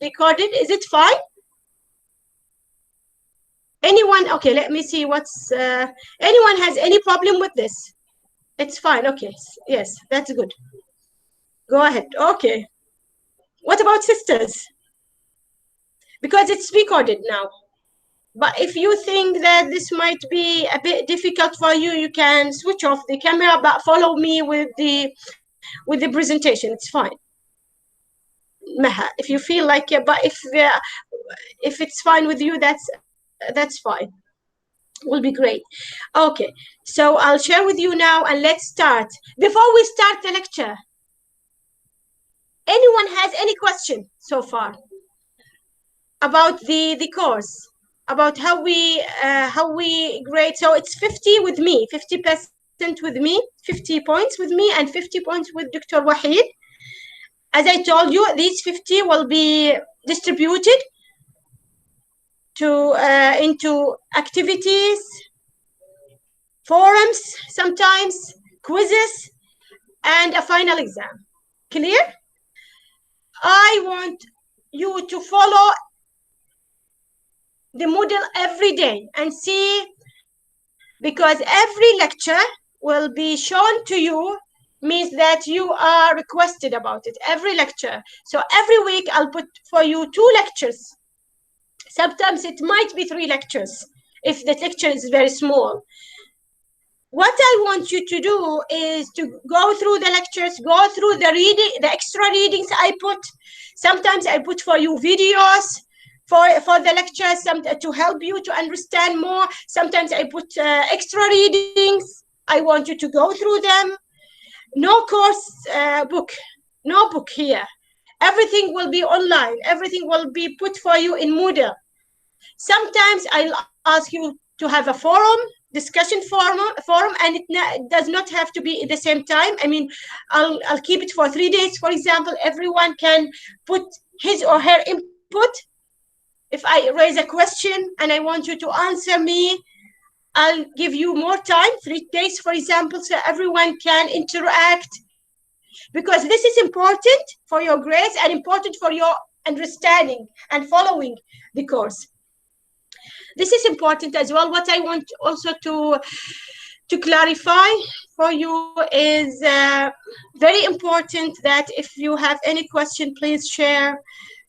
recorded. Is it fine? Anyone? Okay, let me see what's anyone has any problem with this? It's fine. Okay, yes, that's good. Go ahead. Okay. What about sisters? Because it's recorded now. But if you think that this might be a bit difficult for you, you can switch off the camera, but follow me with the presentation. It's fine. Maha, if you feel like it, but if it's fine with you, that's fine. Will be great. Okay, so I'll share with you now, and let's start. Before we start the lecture, anyone has any question so far about the course, about how we grade? So it's 50 with me, 50% with me, 50 points with me, and 50 points with Dr. Wahid. As I told you, these 50 will be distributed to into activities, forums, sometimes quizzes, and a final exam. Clear? I want you to follow the model every day and see, because every lecture will be shown to you, means that you are requested about it, every lecture. So every week I'll put for you 2 lectures. Sometimes it might be 3 lectures if the lecture is very small. What I want you to do is to go through the lectures, go through the reading, the extra readings I put. Sometimes I put for you videos for the lectures, to help you to understand more. Sometimes I put extra readings. I want you to go through them. No course book, no book here. Everything will be online. Everything will be put for you in Moodle. Sometimes I'll ask you to have a forum, discussion forum, and it does not have to be at the same time. I mean, I'll keep it for 3 days, for example. Everyone can put his or her input. If I raise a question and I want you to answer me, I'll give you more time, 3 days, for example, so everyone can interact. Because this is important for your grades and important for your understanding and following the course. This is important as well. What I want also to clarify for you is very important that if you have any question, please share,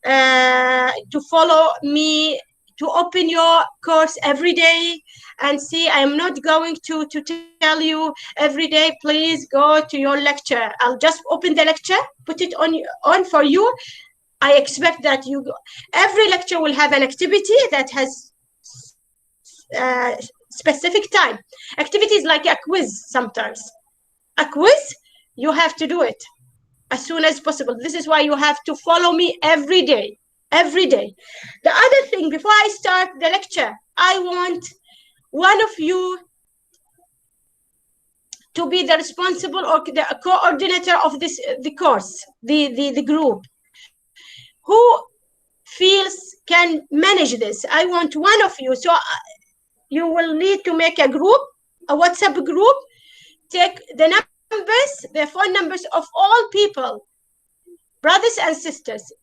to follow me, to open your course every day and see. I'm not going to tell you every day, please go to your lecture. I'll just open the lecture, put it on for you. I expect that you go. Every lecture will have an activity that has specific time. Activities like a quiz sometimes. A quiz, you have to do it as soon as possible. This is why you have to follow me every day. Every day. The other thing, before I start the lecture, I want one of you to be the responsible or the coordinator of the course, the group. Who feels can manage this? I want one of you. So you will need to make a group, a WhatsApp group. Take the numbers, the phone numbers of all people, brothers and sisters,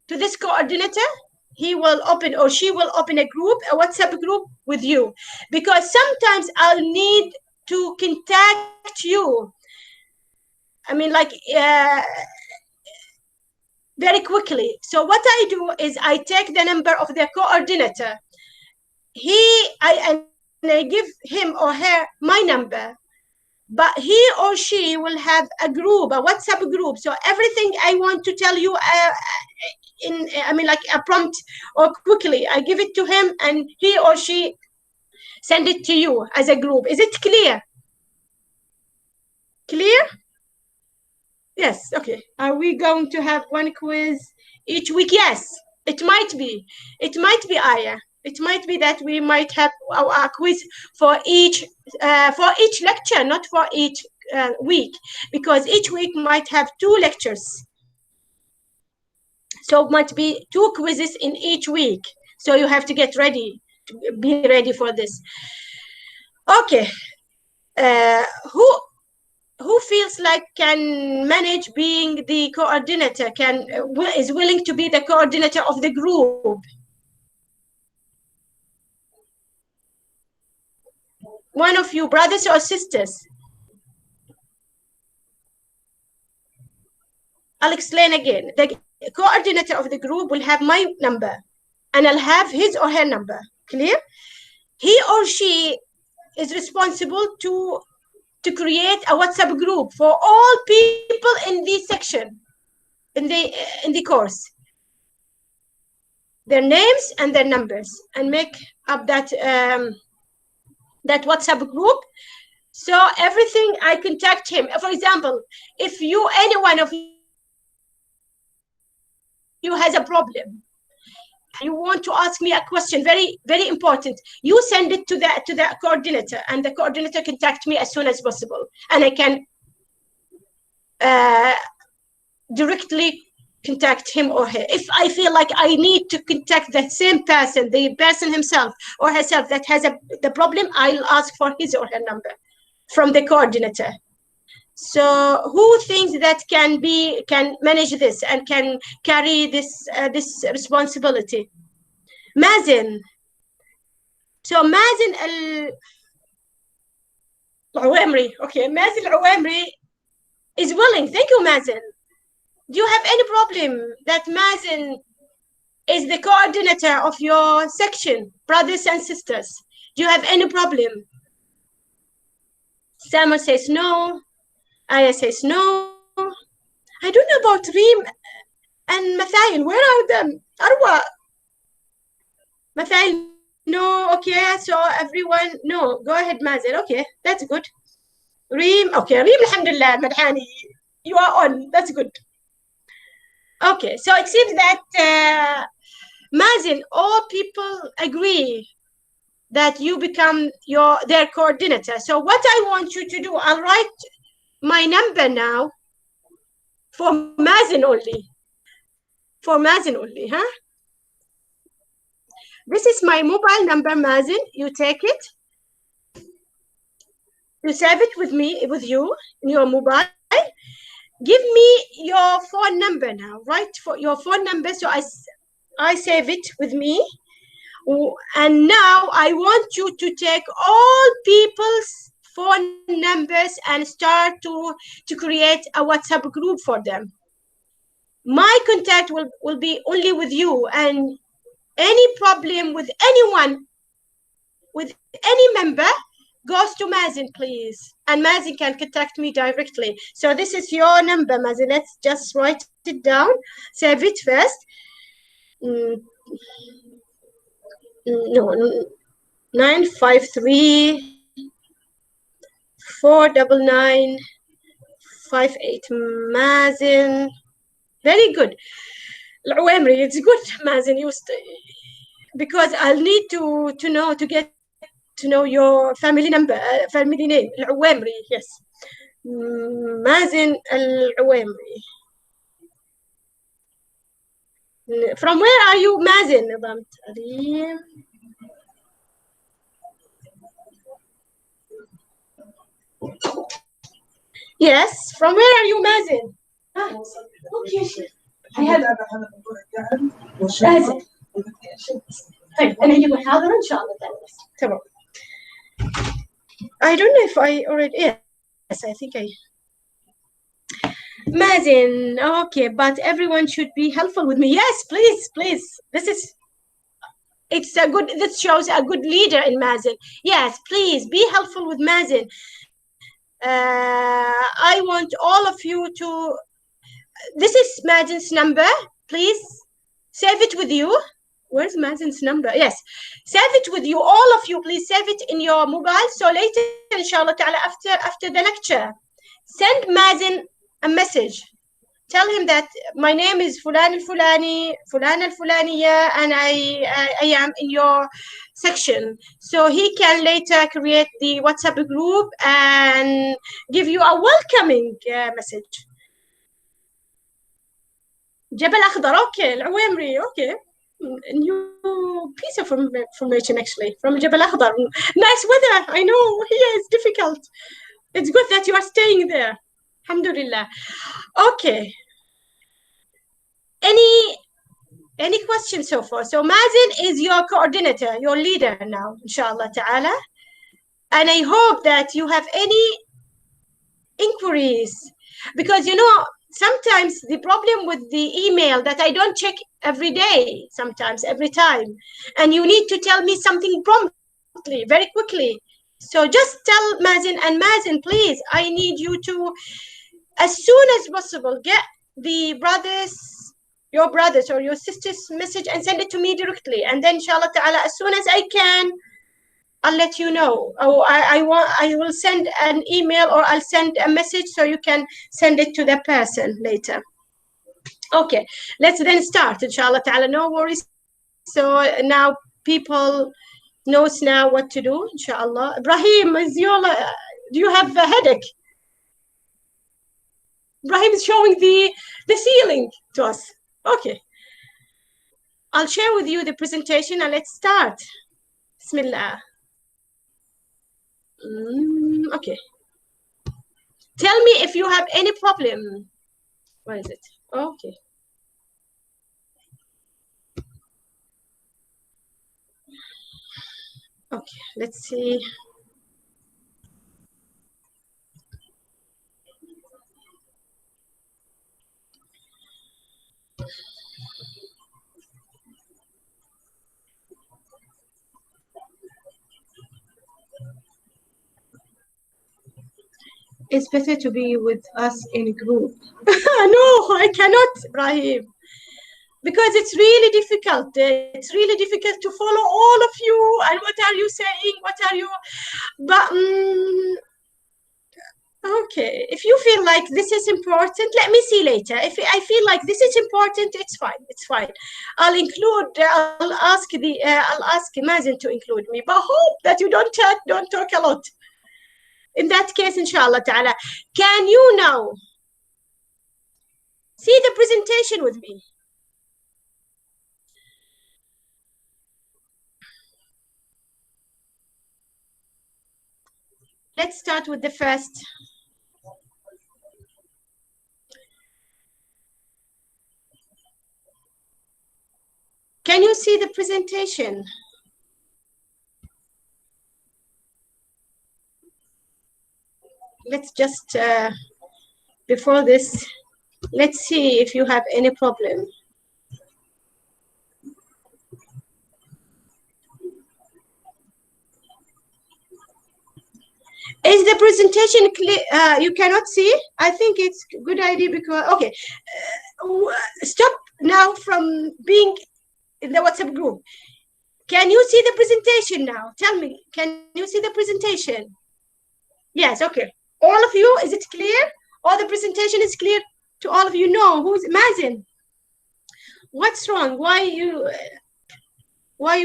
to this coordinator. He will open, or she will open, a group, a WhatsApp group with you, because sometimes I'll need to contact you. I mean, like very quickly. So what I do is I take the number of the coordinator. I give him or her my number, but he or she will have a group, a WhatsApp group. So everything I want to tell you like a prompt or quickly, I give it to him and he or she send it to you as a group. Is it clear? Clear? Yes, okay. Are we going to have one quiz each week? Yes, it might be. It might be, Aya. It might be that we might have a quiz for each lecture, not for each week, because each week might have 2 lectures. So it might be 2 quizzes in each week. So you have to get ready, to be ready for this. Okay. Who who feels like can manage being the coordinator, is willing to be the coordinator of the group? One of you, brothers or sisters? I'll explain again. The coordinator of the group will have my number, and I'll have his or her number. Clear? He or she is responsible to create a WhatsApp group for all people in this section, in the course, their names and their numbers, and make up that that WhatsApp group. So everything I contact him. For example, if any one of you has a problem, you want to ask me a question, very, very important, you send it to the coordinator, and the coordinator contact me as soon as possible, and I can directly contact him or her. If I feel like I need to contact the same person, the person himself or herself that has the problem, I'll ask for his or her number from the coordinator. So who thinks that can manage this and can carry this responsibility? Mazen. So Mazen Al-Awamri. Okay, Mazen Al-Awamri is willing. Thank you, Mazen. Do you have any problem that Mazen is the coordinator of your section, brothers and sisters? Do you have any problem? Salma says no. Aya says no. I don't know about Reem and Mathail. Where are them? Arwa. Mathail, no. Okay, so everyone, no. Go ahead, Mazen. Okay, that's good. Reem, okay. Reem, alhamdulillah, Madhani, you are on. That's good. Okay, so it seems that Mazen, all people agree that you become their coordinator. So what I want you to do, I'll write my number now for Mazen only. For Mazen only, huh? This is my mobile number, Mazen. You take it. You save it with you in your mobile. Give me your phone number now. Write for your phone number, so I save it with me. And now I want you to take all people's phone numbers and start to create a WhatsApp group for them. My contact will be only with you, and any problem with anyone, with any member, goes to Mazen, please. And Mazen can contact me directly. So this is your number, Mazen. Let's just write it down. Save it first. No, 953 499 58. Mazen. Very good. Al-Awamri, it's good, Mazen. Because I'll need to get to know your family number, family name. Al-Awamri, yes. Mazen Al-Awamri. From where are you, Mazen? Yes, from where are you, Mazen? Okay. طيب أنا هجيب محاضرة إن شاء الله تمام. I don't know if I already, yes, I think I. Mazen, okay, but everyone should be helpful with me. Yes, please, please. This shows a good leader in Mazen. Yes, please be helpful with Mazen. I want all of you to, this is Mazen's number. Please save it with you. Where's Mazen's number? Yes, save it with you. All of you, please save it in your mobile. So later, inshallah ta'ala, after the lecture, send Mazen a message. Tell him that my name is Fulan al-Fulani, Fulan al-Fulaniya, and I am in your section. So he can later create the WhatsApp group and give you a welcoming message. Jabal Akhdar, okay, Al-Awamri, okay. New piece of information actually from Jabal Akhdar. Nice weather, I know, here it's difficult. It's good that you are staying there. Alhamdulillah. Okay. Any questions so far? So Mazen is your coordinator, your leader now, inshallah ta'ala. And I hope that you have any inquiries, because sometimes the problem with the email that I don't check every day, sometimes every time, and you need to tell me something promptly, very quickly. So just tell Mazen, and Mazen, please, I need you to, as soon as possible, get your brothers or your sisters' message and send it to me directly. And then inshallah ta'ala, as soon as I can, I'll let you know. Oh, I will send an email, or I'll send a message so you can send it to the person later. Okay, let's then start, inshallah ta'ala. No worries. So now people knows now what to do, inshallah. Ibrahim, do you have a headache? Ibrahim is showing the ceiling to us. Okay. I'll share with you the presentation and let's start. Bismillah. Okay. Tell me if you have any problem. What is it? Okay. Okay, let's see. It's better to be with us in a group. No, I cannot, Ibrahim, because it's really difficult. It's really difficult to follow all of you. And what are you saying? What are you? But okay, if you feel like this is important, let me see later. If I feel like this is important, it's fine. It's fine. I'll ask Mazen to include me. But hope that you don't talk a lot. In that case, inshallah ta'ala, can you now see the presentation with me? Let's start with the first. Can you see the presentation? Let's just, before this, let's see if you have any problem. Is the presentation clear? You cannot see? I think it's a good idea because, okay, stop now from being in the WhatsApp group. Can you see the presentation now? Tell me, can you see the presentation? Yes, okay. All of you, is it clear? All the presentation is clear to all of you? No, who's Mazen? What's wrong? Why you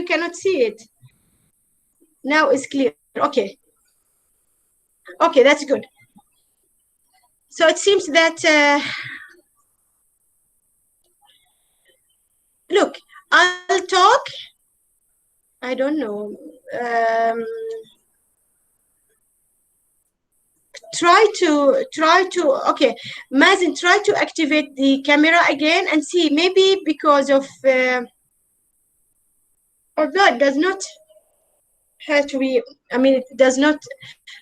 cannot see it? Now it's clear. Okay. Okay, that's good. So it seems that, look, I'll talk. I don't know. Try to, okay, Mazen, try to activate the camera again and see, maybe because of, although it does not have to be, I mean, it does not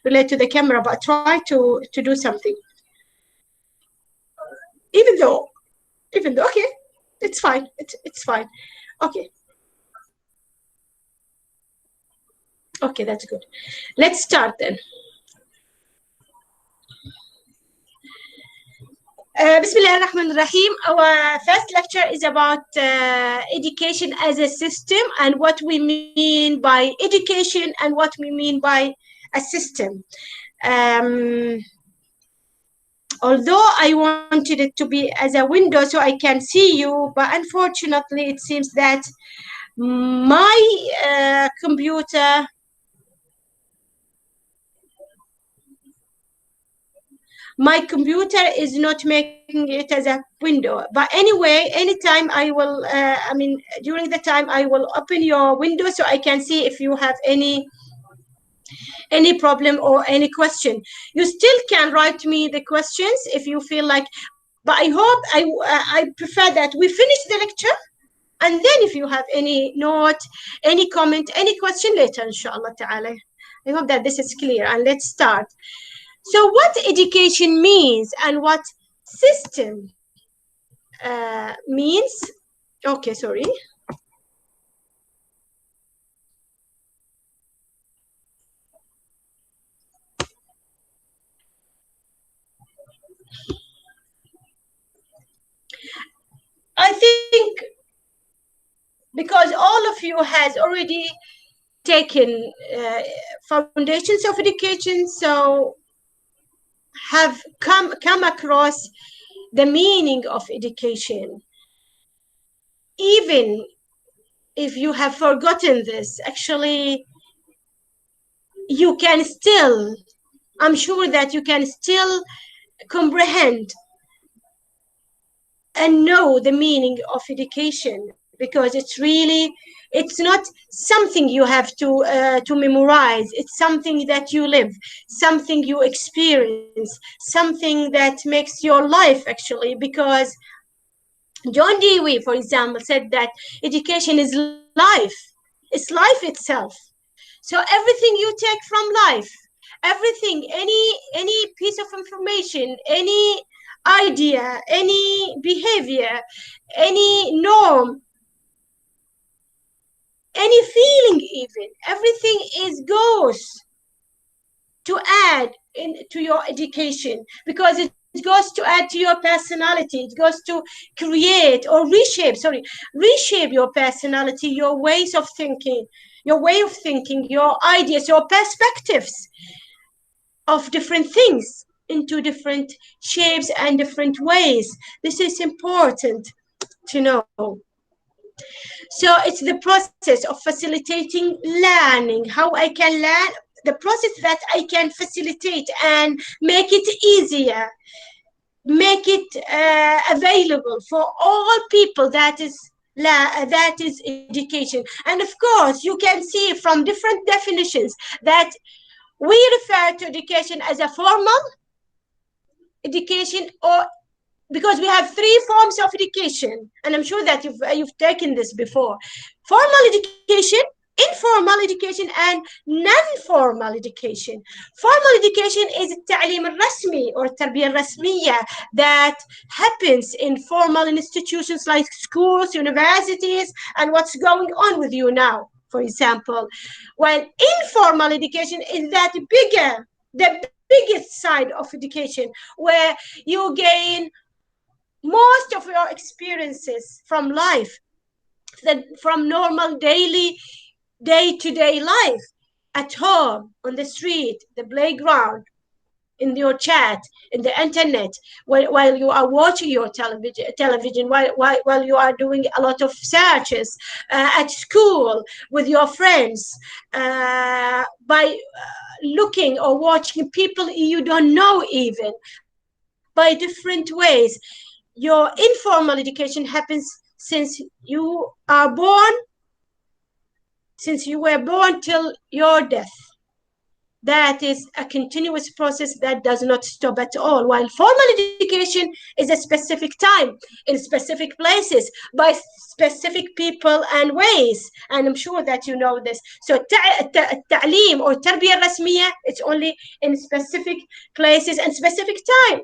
relate to the camera, but try to do something. Even though, okay, it's fine. It's fine. Okay. Okay, that's good. Let's start then. Bismillah ar-Rahman ar-Rahim. Our first lecture is about education as a system and what we mean by education and what we mean by a system. Although I wanted it to be as a window so I can see you, but unfortunately it seems that my computer is not making it as a window. But anyway, anytime I will, I mean, during the time I will open your window so I can see if you have any any problem or any question. You still can write me the questions if you feel like, but I hope I prefer that we finish the lecture, and then if you have any note, any comment, any question later, inshallah ta'ala. I hope that this is clear, and let's start. So what education means and what system means. Okay, sorry. I think because all of you has already taken foundations of education, so have come across the meaning of education. Even if you have forgotten this, actually, you can still, I'm sure that you can still comprehend and know the meaning of education, because it's not something you have to memorize. It's something that you live, something you experience, something that makes your life, actually. Because John Dewey, for example, said that education is life. It's life itself. So everything you take from life, everything, any piece of information, any idea, any behavior, any norm, any feeling, even everything is goes to add into your education, because it goes to add to your personality. It goes to create or reshape your personality, your ways of thinking, your way of thinking, your ideas, your perspectives of different things into different shapes and different ways. This is important to know. So it's the process of facilitating learning, how I can learn, the process that I can facilitate and make it easier, make it available for all people. That is education. And of course, you can see from different definitions that we refer to education as a formal education, or because we have three forms of education, and I'm sure that you've taken this before: formal education, informal education, and non-formal education. Formal education is التعليم الرسمي or التربية الرسمية that happens in formal institutions like schools, universities, and what's going on with you now, for example. While informal education is that the biggest side of education, where you gain most of your experiences from life, from normal daily day-to-day life, at home, on the street, the playground, in your chat, in the internet, while you are watching your television, while you are doing a lot of searches, at school, with your friends, by looking or watching people you don't know, even by different ways. Your informal education happens since you are born, since you were born till your death. That is a continuous process that does not stop at all. While formal education is a specific time, in specific places, by specific people and ways. And I'm sure that you know this. So التعليم or التربية الرسمية, it's only in specific places and specific time.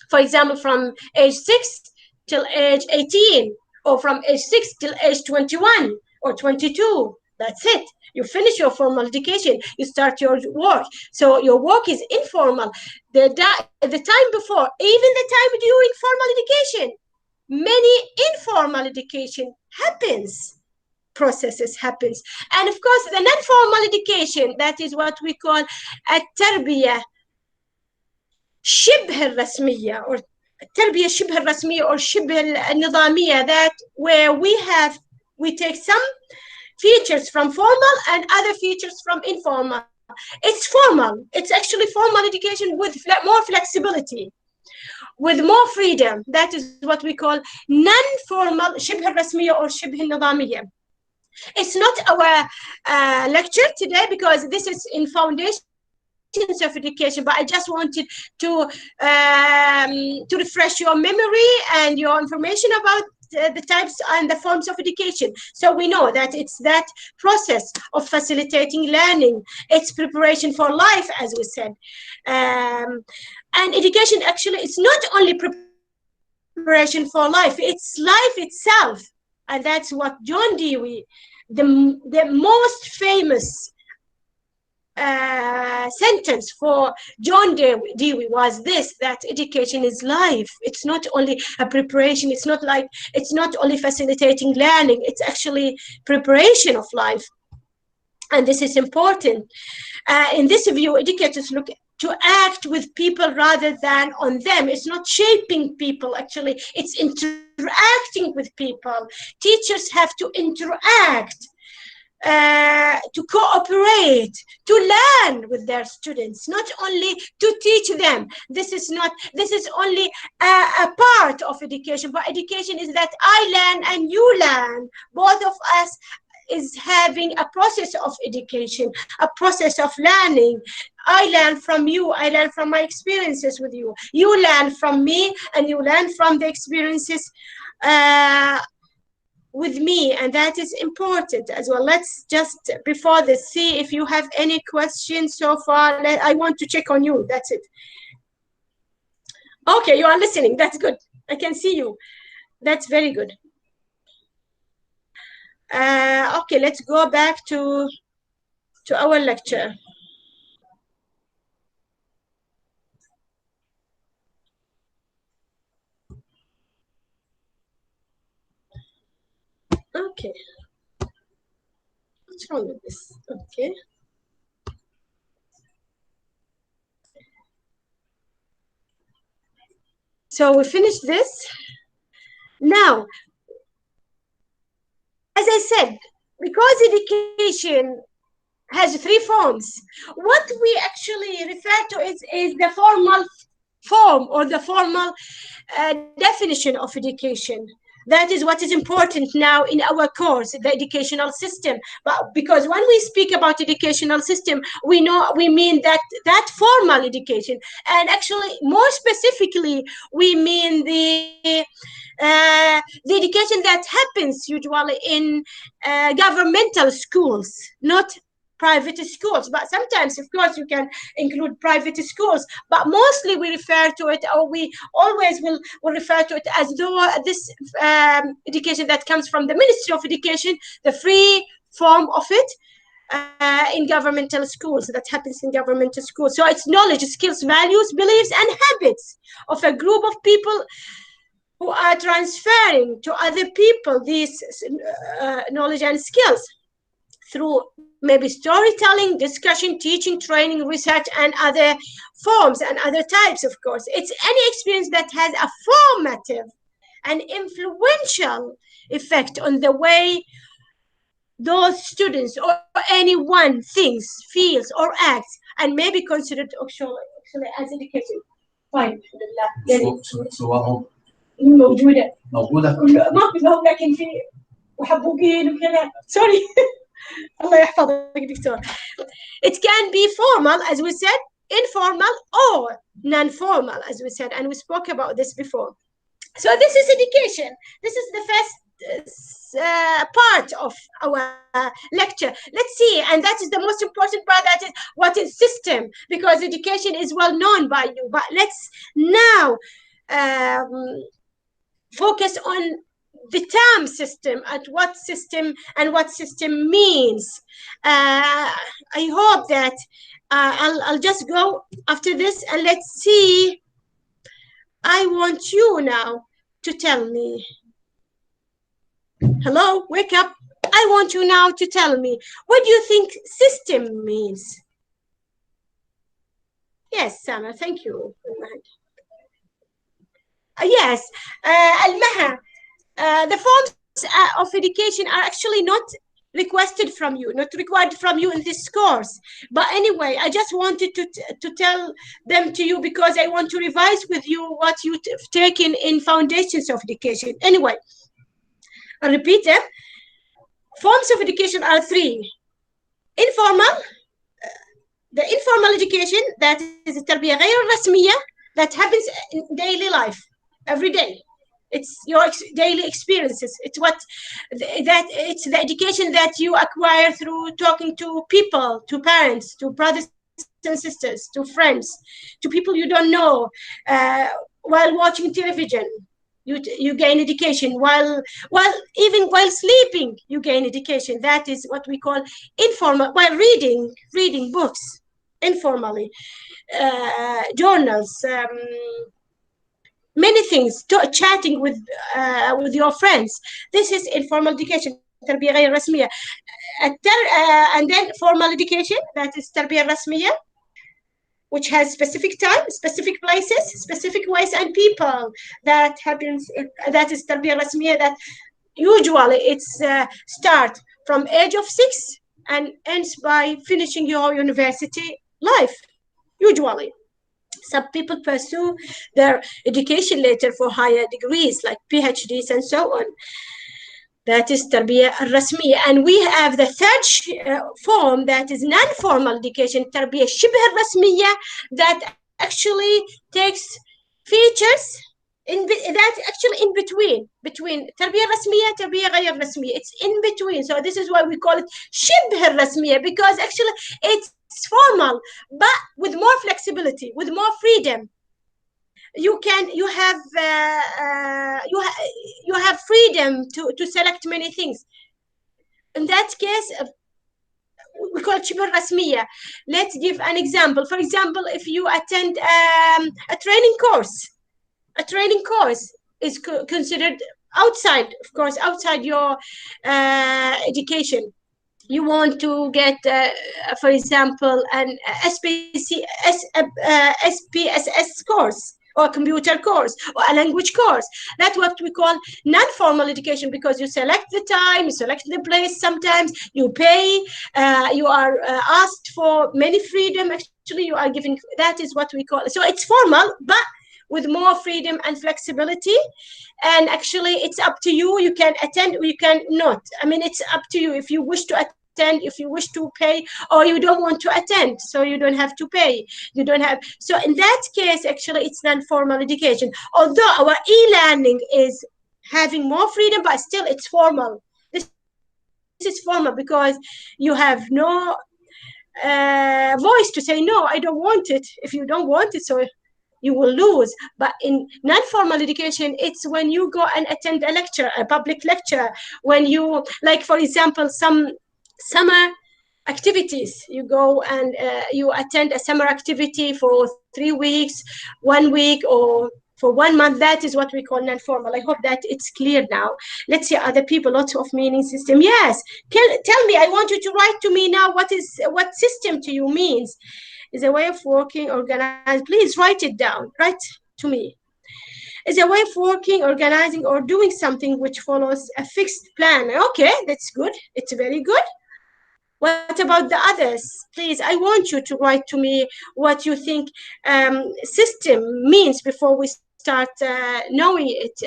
For example, from age 6 till age 18, or from age 6 till age 21 or 22. That's it. You finish your formal education, you start your work. So your work is informal. The time before, even the time during formal education, many informal education processes happens. And of course, the non-formal education, that is what we call التربية شبه الرسمية, or التربية شبه الرسمية or شبه النظامية, that where we take some features from formal and other features from informal. It's formal. It's actually formal education with more flexibility, with more freedom. That is what we call non-formal شبه الرسمية or شبه النظامية. It's not our lecture today because this is in foundations of education, but I just wanted to refresh your memory and your information about the types and the forms of education. So we know that it's that process of facilitating learning. It's preparation for life, as we said. And education actually, it's not only preparation for life, it's life itself. And that's what John Dewey, the most famous sentence for John Dewey was this, that education is life. It's not only a preparation, it's not only facilitating learning, it's actually preparation of life. And this is important. In this view, educators look to act with people rather than on them. It's not shaping people, actually, it's interacting with people. Teachers have to interact, to cooperate, to learn with their students, not only to teach them. This is only a part of education, but education is that I learn and you learn. Both of us is having a process of education, a process of learning. I learn from you, I learn from my experiences with you, you learn from me, and you learn from the experiences with me, and that is important as well. Let's just, before this, see if you have any questions so far. I want to check on you, that's it. Okay, you are listening, that's good. I can see you, that's very good. Okay, let's go back to our lecture. Okay, what's wrong with this? Okay, so we finished this. Now, as I said, because education has three forms, what we actually refer to is the formal form, or the formal definition of education. That is what is important now in our course, the educational system. But because when we speak about educational system, we mean that formal education, and actually more specifically, we mean the education that happens usually in governmental schools, not private schools. But sometimes, of course, you can include private schools, but mostly we refer to it, or we always will refer to it as though this education that comes from the Ministry of Education, the free form of it, in governmental schools, that happens in governmental schools. So it's knowledge, skills, values, beliefs, and habits of a group of people who are transferring to other people these knowledge and skills through maybe storytelling, discussion, teaching, training, research, and other forms and other types, of course. It's any experience that has a formative and influential effect on the way those students or anyone thinks, feels, or acts, and may be considered actually as education. Fine. سواء موجودة موجودة ما في، لكن في وحبوبين وكذا. سوري. الله يحفظك دكتور. It can be formal, as we said, informal, or non-formal, as we said, and we spoke about this before. So this is education. This is the first part of our lecture. Let's see, and that is the most important part, that is what is system, because education is well known by you. But let's now focus on the term system, and what system means. I hope that I'll just go after this, and let's see. I want you now to tell me. Hello, wake up. I want you now to tell me, what do you think system means? Yes, Sama, thank you. Yes, Al-Maha, the forms of education are actually not requested from you, not required from you in this course. But anyway, I just wanted to tell them to you, because I want to revise with you what you've taken in Foundations of Education. Anyway, I'll repeat them. forms of education are three. Informal, the informal education, that is التربية غير الرسمية, that happens in daily life, every day. It's your daily experiences. It's it's the education that you acquire through talking to people, to parents, to brothers and sisters, to friends, to people you don't know, while watching television. You gain education while even while sleeping. You gain education. That is what we call informal. While reading books informally, journals, many things, chatting with your friends. This is informal education, تربية غير رسمية. And then formal education, that is تربية رسمية, which has specific time, specific places, specific ways and people. That happens. That is تربية رسمية. That usually it's start from age of 6 and ends by finishing your university life. Usually, some people pursue their education later for higher degrees like PhDs and so on. That is تربية الرسمية. And we have the third form, that is non-formal education, تربية شبه الرسمية, that actually takes features that's actually in between تربية رسمية, تربية غير رسمية. It's in between. So this is why we call it شبه الرسمية, because actually it's formal, but with more flexibility, with more freedom. You have freedom to select many things. In that case, we call it شبه الرسمية. Let's give an example. For example, if you attend a training course is considered outside, of course, outside your education. You want to get, for example, an SPSS course, or a computer course, or a language course. That's what we call non-formal education, because you select the time, you select the place, sometimes you pay, you are asked for many freedom. Actually, you are given, that is what we call. So it's formal, but with more freedom and flexibility. And actually, it's up to you. You can attend or you can not. I mean, it's up to you if you wish to attend, if you wish to pay, or you don't want to attend, so you don't have to pay. You don't have. So in that case, actually, it's non-formal education. Although our e-learning is having more freedom, but still it's formal. This is formal because you have no voice to say, no, I don't want it. If you don't want it, so you will lose. But in non-formal education, it's when you go and attend a lecture, a public lecture, when you, like, for example, some summer activities, you go and you attend a summer activity for 3 weeks, 1 week, or for 1 month. That is what we call non-formal. I hope that it's clear now. Let's see other people, lots of meaning system. Yes, tell me, I want you to write to me now, what system to you means. Is a way of working, organized. Please write it down. Write to me. Is a way of working, organizing, or doing something which follows a fixed plan. Okay, that's good. It's very good. What about the others? Please, I want you to write to me what you think system means before we start knowing it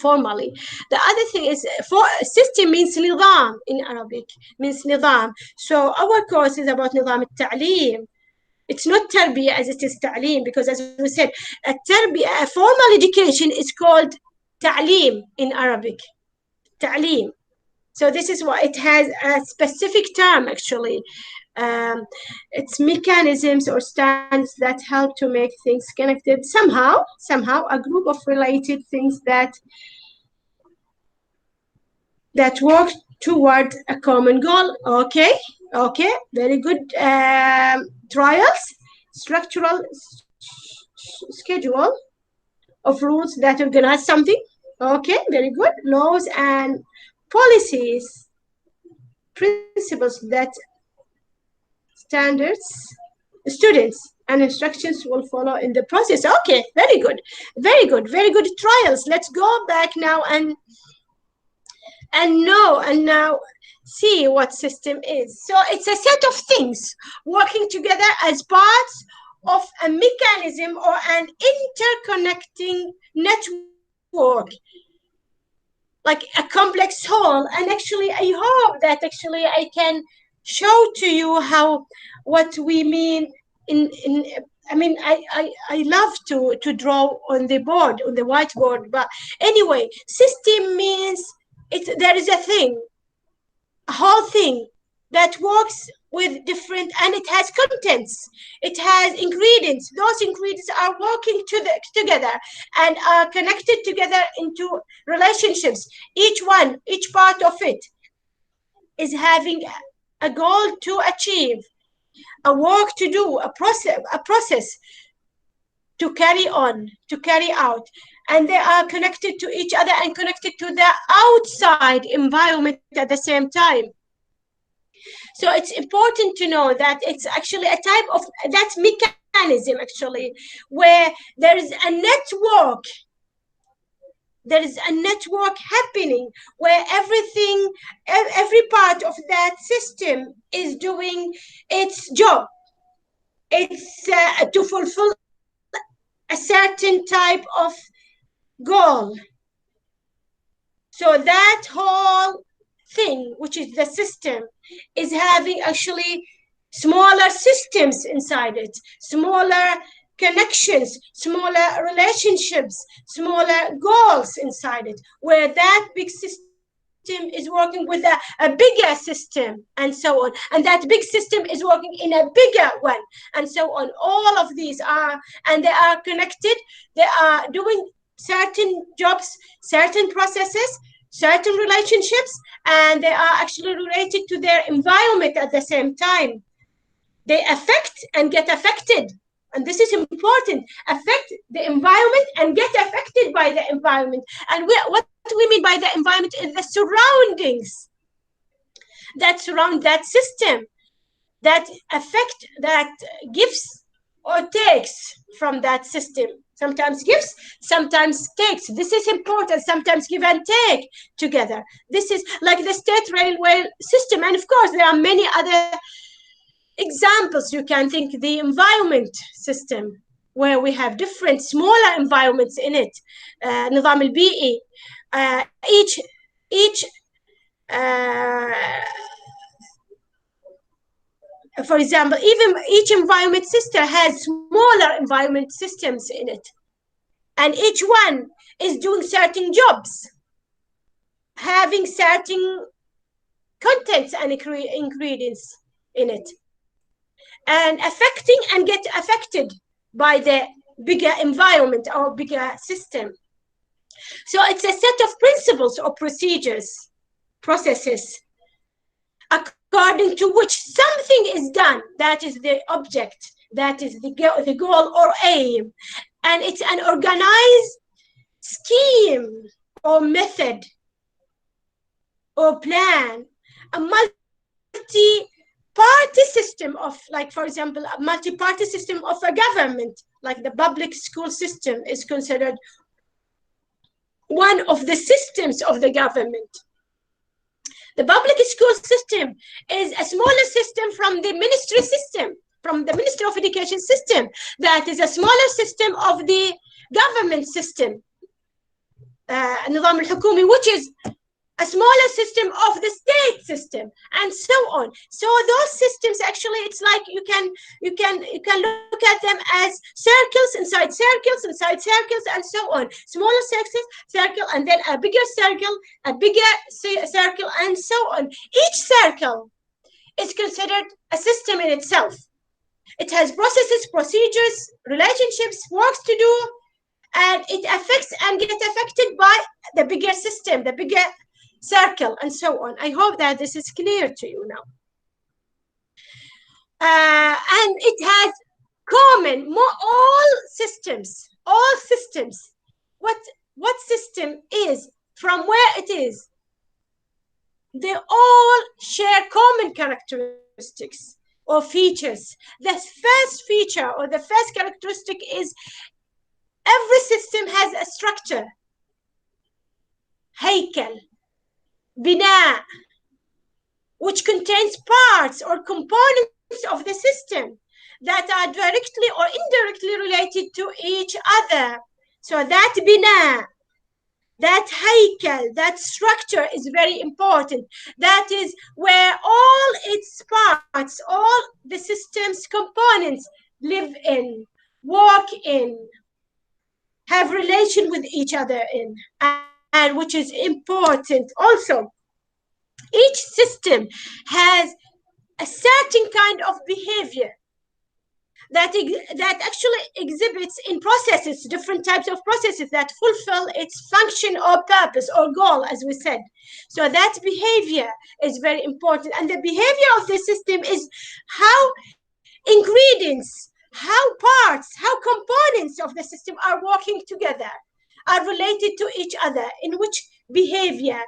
formally. The other thing is, for system means نظام in Arabic, means نظام. So our course is about نظام التعليم. It's not تربية as it is تعليم, because as we said, a formal education is called تعليم in Arabic. تعليم. So this is why it has a specific term, actually. It's mechanisms or stands that help to make things connected somehow, a group of related things that work toward a common goal. Okay, very good. Trials, structural schedule of rules that organize something. Okay, very good. Laws and policies, principles that students and instructions will follow in the process. Okay, very good, very good, very good. Trials. Let's go back now and now see what system is. So it's a set of things working together as parts of a mechanism or an interconnecting network like a complex whole. And actually, I hope that actually I can show to you how what we mean in I mean, I love to draw on the board, on the whiteboard. But anyway, system means there is a thing, a whole thing that works with different, and it has contents, it has ingredients. Those ingredients are working together and are connected together into relationships. Each part of it is having a goal to achieve, a work to do, a process to carry on, to carry out. And they are connected to each other and connected to the outside environment at the same time. So it's important to know that it's actually a type of that mechanism actually, where there is a network. There is a network happening where every part of that system is doing its job. It's to fulfill a certain type of goal. So that whole thing, which is the system, is having actually smaller systems inside it, smaller connections, smaller relationships, smaller goals inside it, where that big system is working with a bigger system, and so on. And that big system is working in a bigger one, and so on. All of these are, and they are connected. They are doing certain jobs, certain processes, certain relationships, and they are actually related to their environment at the same time. They affect and get affected. And this is important. Affect the environment and get affected by the environment. And what we mean by the environment is the surroundings that surround that system, that affect, that gives or takes from that system. Sometimes gives, sometimes takes. This is important. Sometimes give and take together. This is like the state railway system. And of course, there are many other examples. You can think the environment system, where we have different smaller environments in it. نظام البيئي. Each for example, even each environment system has smaller environment systems in it. And each one is doing certain jobs, having certain contents and ingredients in it, and affecting and get affected by the bigger environment or bigger system. So it's a set of principles or procedures, processes, according to which something is done. That is the object, that is the goal or aim. And it's an organized scheme or method or plan, a multi-party system of, like, for example, a multi-party system of a government, like the public school system is considered one of the systems of the government. The public school system is a smaller system from the ministry system, from the Ministry of Education system. That is a smaller system of the government system, النظام الحكومي, which is a smaller system of the state system, and so on. So those systems, actually, it's like you can look at them as circles inside circles inside circles, and so on. Smaller circle, and then a bigger circle, a bigger circle, and so on. Each circle is considered a system in itself. It has processes, procedures, relationships, works to do, and it affects and gets affected by the bigger system, the bigger circle, and so on. I hope that this is clear to you now. And it has common, all systems, what system is, from where it is, they all share common characteristics or features. The first feature or the first characteristic is every system has a structure, هيكل, بناء, which contains parts or components of the system that are directly or indirectly related to each other. So that بناء That heikel, that structure is very important. That is where all its parts, all the system's components live in, work in, have relation with each other in, and which is important also. Each system has a certain kind of behavior that actually exhibits in processes, different types of processes that fulfill its function or purpose or goal, as we said. So that behavior is very important. And the behavior of the system is how ingredients, how parts, how components of the system are working together, are related to each other, in which behavior,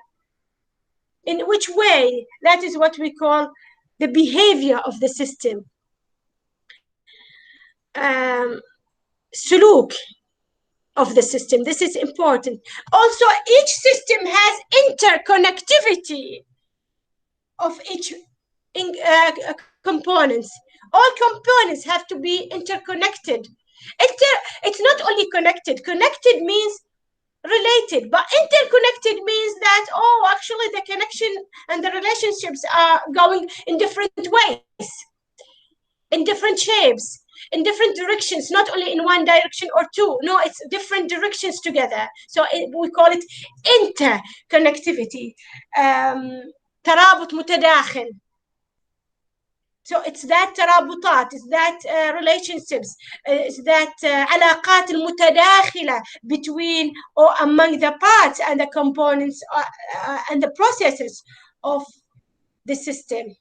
in which way. That is what we call the behavior of the system. Suluk of the system. This is important. Also, each system has interconnectivity of each components. All components have to be interconnected. It's not only connected. Connected means related, but interconnected means that, oh, actually the connection and the relationships are going in different ways, in different shapes, in different directions, not only in one direction or two. No, it's different directions together. So we call it interconnectivity. ترابط متداخل. So it's that ترابطات, it's that relationships, it's that علاقات المتداخلة between or among the parts and the components and the processes of the system.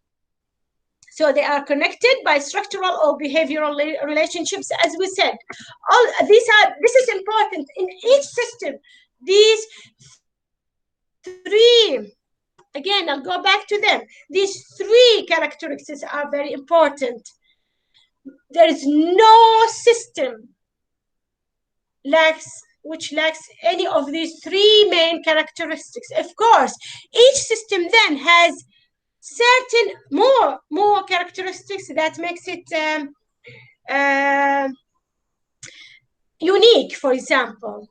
So they are connected by structural or behavioral relationships, as we said. This is important. In each system, these three, again, I'll go back to them. These three characteristics are very important. There is no system which lacks any of these three main characteristics. Of course, each system then has certain more characteristics that makes it unique, for example.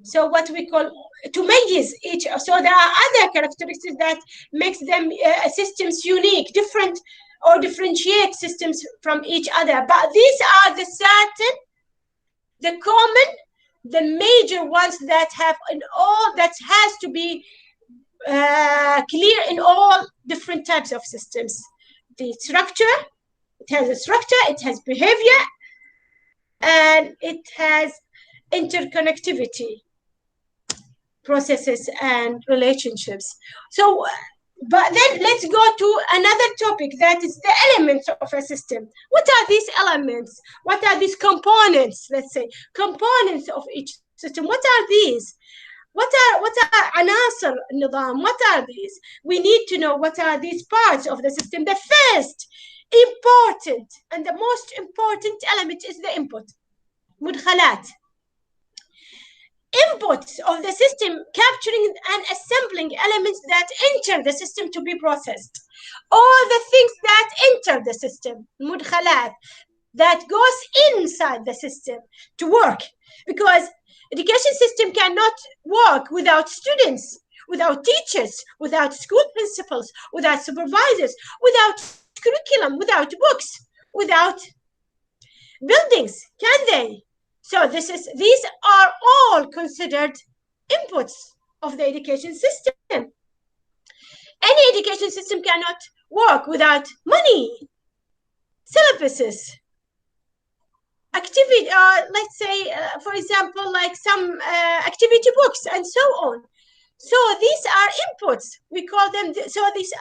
So what we call تميز each. So there are other characteristics that makes them systems unique, different, or differentiate systems from each other. But these are the certain, the common, the major ones that have in all, that has to be clear in all different types of systems. The structure, it has a structure, it has behavior, and it has interconnectivity, processes and relationships. So, but then let's go to another topic, that is the elements of a system. What are these elements? What are these components? Let's say components of each system. What are these? What are عناصر النظام? What are these? We need to know what are these parts of the system. The first important and the most important element is the input. مدخلات. Inputs of the system, capturing and assembling elements that enter the system to be processed. All the things that enter the system, مدخلات, that goes inside the system to work. Because education system cannot work without students, without teachers, without school principals, without supervisors, without curriculum, without books, without buildings, can they? So these are all considered inputs of the education system. Any education system cannot work without money, syllabuses, activity, let's say, for example, like some activity books and so on. So these are inputs. We call them, so these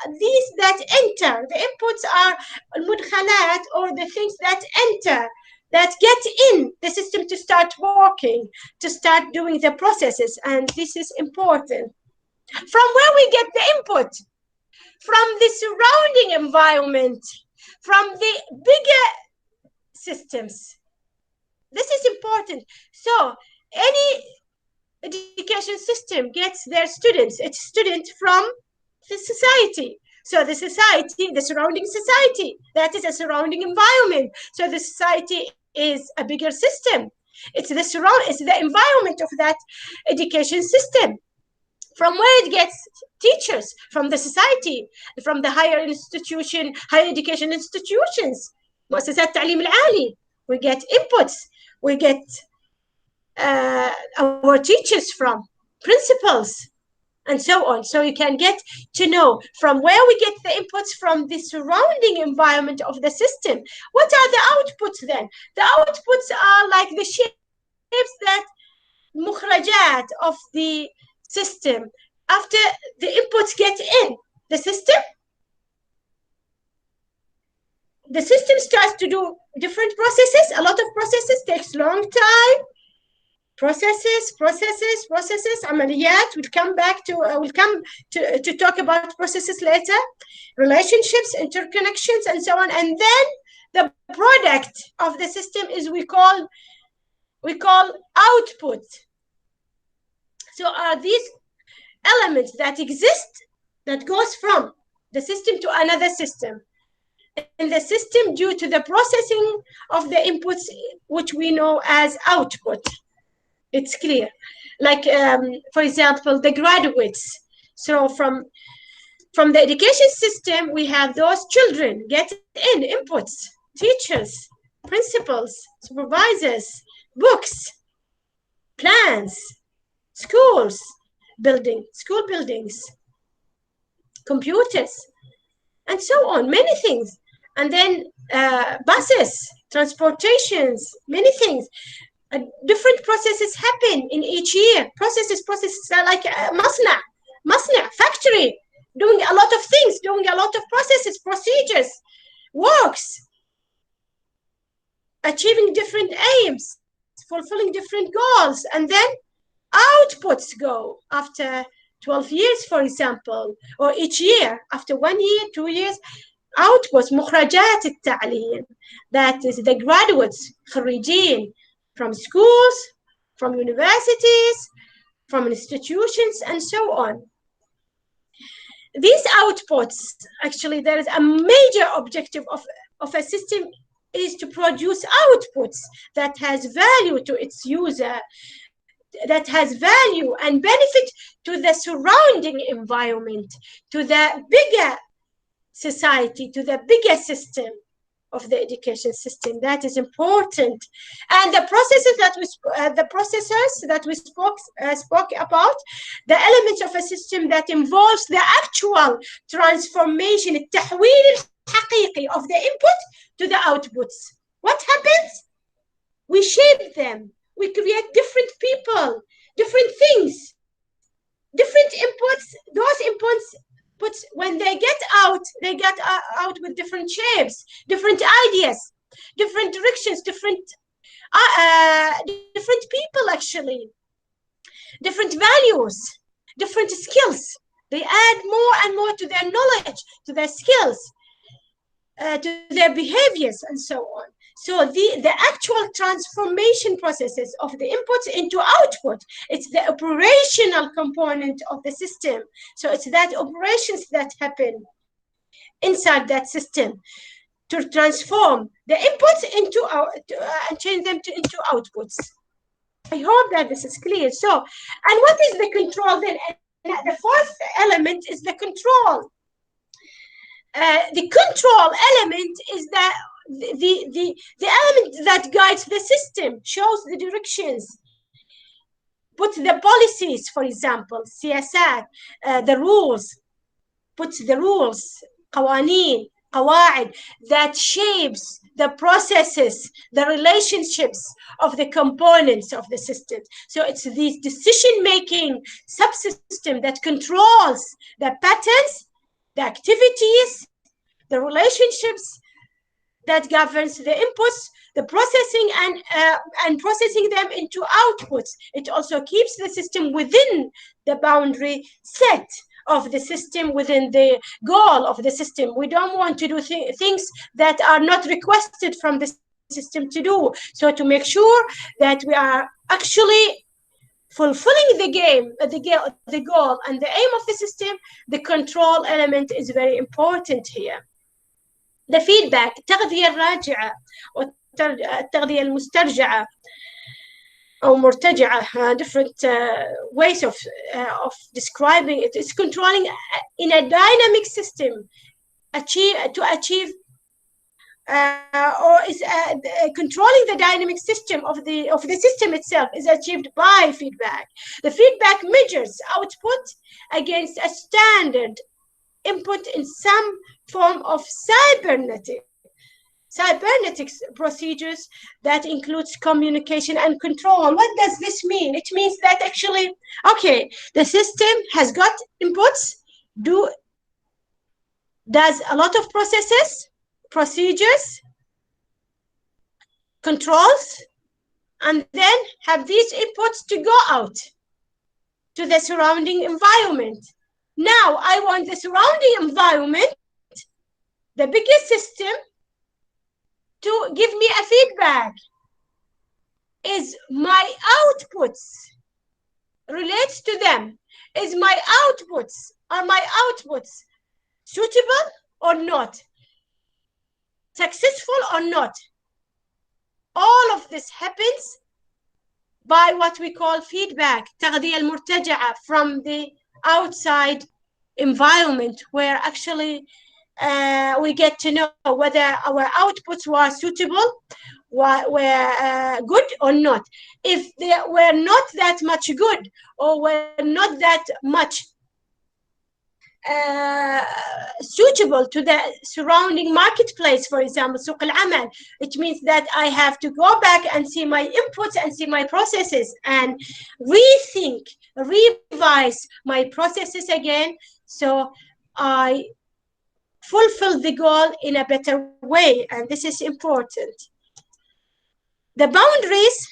that enter, the inputs are المدخلات, or the things that enter, that get in the system to start working, to start doing the processes. And this is important. From where we get the input? From the surrounding environment, from the bigger systems. This is important. So any education system gets their students, its students from the society. So the society, the surrounding society, that is a surrounding environment. So the society is a bigger system. It's the environment of that education system. From where it gets teachers? From the society, from the higher education institutions, مؤسسات التعليم العالي. We get inputs, we get our teachers from, principals, and so on. So you can get to know from where we get the inputs from the surrounding environment of the system. What are the outputs then? The outputs are like the shapes that مخرجات of the system. After the inputs get in the system starts to do different processes. A lot of processes, takes long time. Processes, عمليات. We'll come to talk about processes later. Relationships, interconnections, and so on. And then the product of the system is we call output. So are these elements that exist, that goes from the system to another system, in the system due to the processing of the inputs, which we know as output. It's clear. Like, for example, the graduates. So from the education system, we have those children get in inputs, teachers, principals, supervisors, books, plans, schools, school buildings, computers, and so on, many things. And then buses, transportations, many things. Different processes happen in each year. Processes are like مصنع, factory, doing a lot of things, doing a lot of processes, procedures, works, achieving different aims, fulfilling different goals. And then outputs go after 12 years, for example, or each year, after 1 year, 2 years, outputs, مخرجات التعليم, that is the graduates, خريجين, from schools, from universities, from institutions, and so on. These outputs, actually, there is a major objective of a system is to produce outputs that has value to its user, that has value and benefit to the surrounding environment, to the bigger society, to the bigger system of the education system. That is important. And the processes that we spoke about, the elements of a system that involves the actual transformation, التحويل الحقيقي of the input to the outputs. What happens? We shape them. We create different people, different things, different inputs. Those inputs, when they get out with different shapes, different ideas, different directions, different people, actually, different values, different skills. They add more and more to their knowledge, to their skills, to their behaviors, and so on. So the actual transformation processes of the inputs into output, it's the operational component of the system. So it's that operations that happen inside that system to transform the inputs into and change them into outputs. I hope that this is clear. So, and what is the control then? And the fourth element is the control. The control element is that the element that guides the system, shows the directions, puts the policies, for example, سياسات, the rules, puts the rules, قوانين, قواعد, that shapes the processes, the relationships of the components of the system. So it's this decision-making subsystem that controls the patterns, the activities, the relationships, that governs the inputs, the processing, and processing them into outputs. It also keeps the system within the boundary set of the system, within the goal of the system. We don't want to do things that are not requested from the system to do. So to make sure that we are actually fulfilling the goal and the aim of the system, the control element is very important here. The feedback, التغذية الراجعة والتغذية المسترجعة. أو مرتجعة, different ways of describing it. It's controlling in a dynamic system, to achieve or is controlling the dynamic system of the system itself is achieved by feedback. The feedback measures output against a standard input in some form of cybernetics procedures that includes communication and control. What does this mean? It means that actually, okay, the system has got inputs, does a lot of procedures, controls, and then have these inputs to go out to the surrounding environment. Now I want the surrounding environment, the biggest system, to give me a feedback. Is my outputs relates to them? Are my outputs suitable or not? Successful or not? All of this happens by what we call feedback, تغذية المرتجعة, from the outside environment, where actually we get to know whether our outputs were suitable, were good or not. If they were not that much good, or were not that much suitable to the surrounding marketplace, for example, سوق العمل, it means that I have to go back and see my inputs and see my processes and revise my processes again, so I fulfill the goal in a better way. And this is important. The boundaries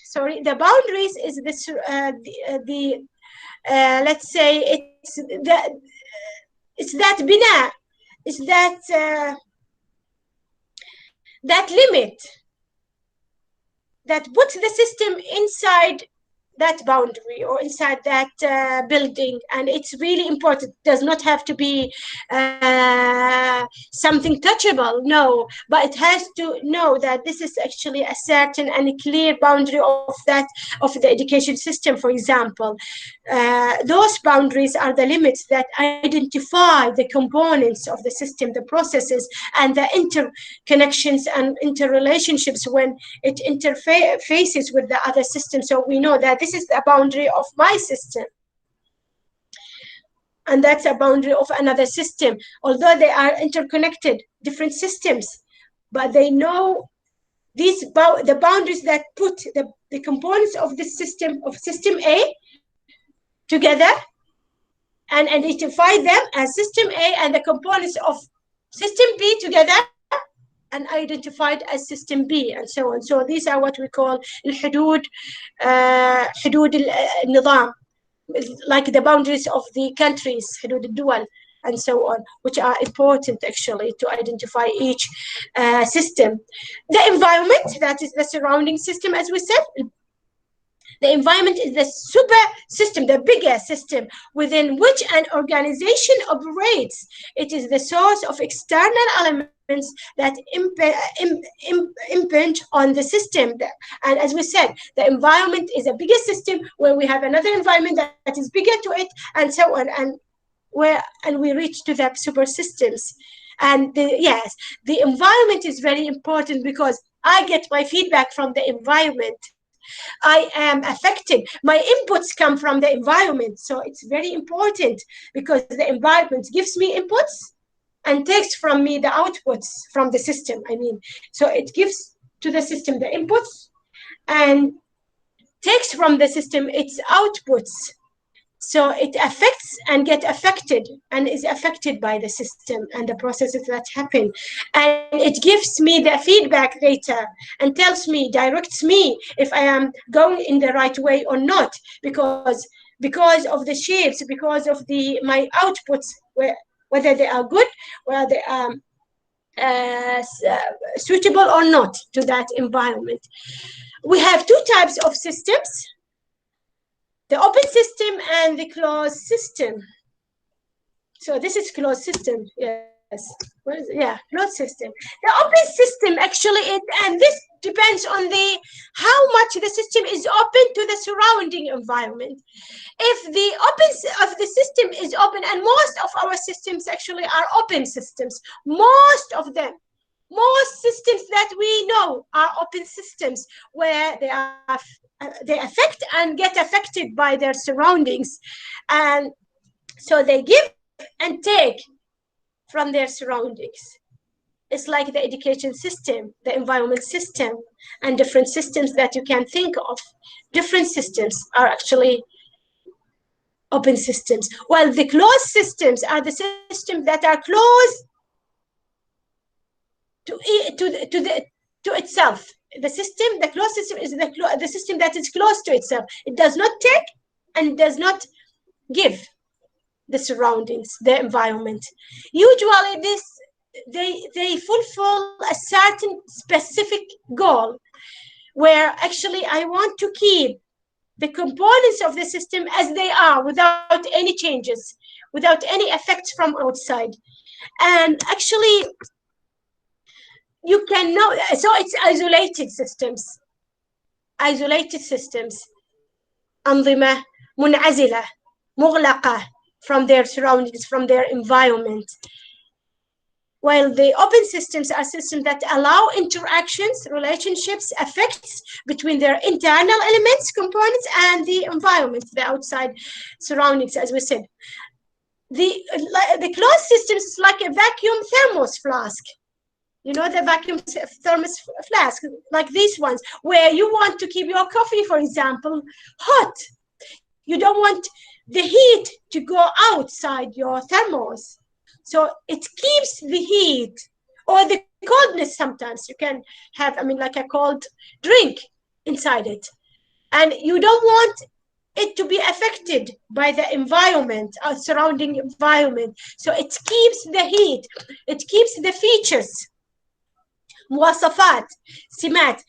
is this let's say it's that bina, it's that limit that puts the system inside that boundary or inside that building. And it's really important. It does not have to be something touchable, no, but it has to know that this is actually a certain and a clear boundary of the education system, for example. Those boundaries are the limits that identify the components of the system, the processes, and the interconnections and interrelationships when it interfaces with the other system. So we know that this is the boundary of my system, and that's a boundary of another system, although they are interconnected, different systems, but they know the boundaries that put the components of this system, of system A, together and identify them as system A, and the components of system B together and identified as system B, and so on. So these are what we call الحدود, حدود النظام, like the boundaries of the countries, حدود الدول, and so on, which are important actually to identify each system. The environment, that is the surrounding system, as we said. The environment is the super system, the bigger system within which an organization operates. It is the source of external elements that impinge on the system. And as we said, the environment is a bigger system where we have another environment that is bigger to it, and so on, and we reach to the super systems. And the environment is very important because I get my feedback from the environment. I am affected. My inputs come from the environment. So it's very important because the environment gives me inputs and takes from me the outputs from the system. So it gives to the system the inputs and takes from the system its outputs. So it affects and gets affected and is affected by the system and the processes that happen. And it gives me the feedback data and tells me, directs me if I am going in the right way or not, because of the shapes, because of my outputs, whether they are good, whether they are suitable or not to that environment. We have two types of systems: the open system and the closed system. So this is closed system, yes. What is it? Yeah, closed system. The open system actually, and this depends on the how much the system is open to the surrounding environment. If the system is open, and most of our systems actually are open systems, most of them, most systems that we know are open systems where they affect and get affected by their surroundings, and so they give and take from their surroundings. It's like the education system, the environment system, and different systems that you can think of. Different systems are actually open systems, while the closed systems are the systems that are closed to itself. The closed system is the system that is close to itself. It does not take and it does not give the surroundings, the environment. Usually they fulfill a certain specific goal, where actually I want to keep the components of the system as they are, without any changes, without any effects from outside. And actually, you can know, so it's isolated systems, أنظمة منعزلة مغلقة from their surroundings, from their environment. While the open systems are systems that allow interactions, relationships, effects between their internal elements, components, and the environment, the outside surroundings, as we said. The closed systems is like a vacuum thermos flask. You know, the vacuum thermos flask, like these ones, where you want to keep your coffee, for example, hot. You don't want the heat to go outside your thermos. So it keeps the heat or the coldness. Sometimes you can have, like a cold drink inside it. And you don't want it to be affected by the environment, or surrounding environment. So it keeps the heat, it keeps the features, مواصفات, سمات,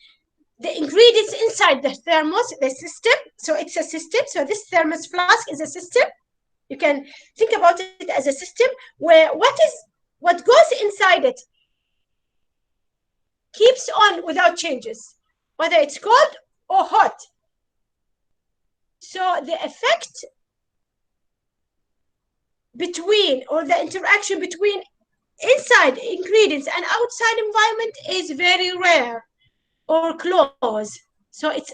the ingredients inside the thermos, the system. So it's a system. So this thermos flask is a system. You can think about it as a system where what goes inside it keeps on without changes, whether it's cold or hot. So the effect between, or the interaction between inside ingredients and outside environment is very rare or close. So it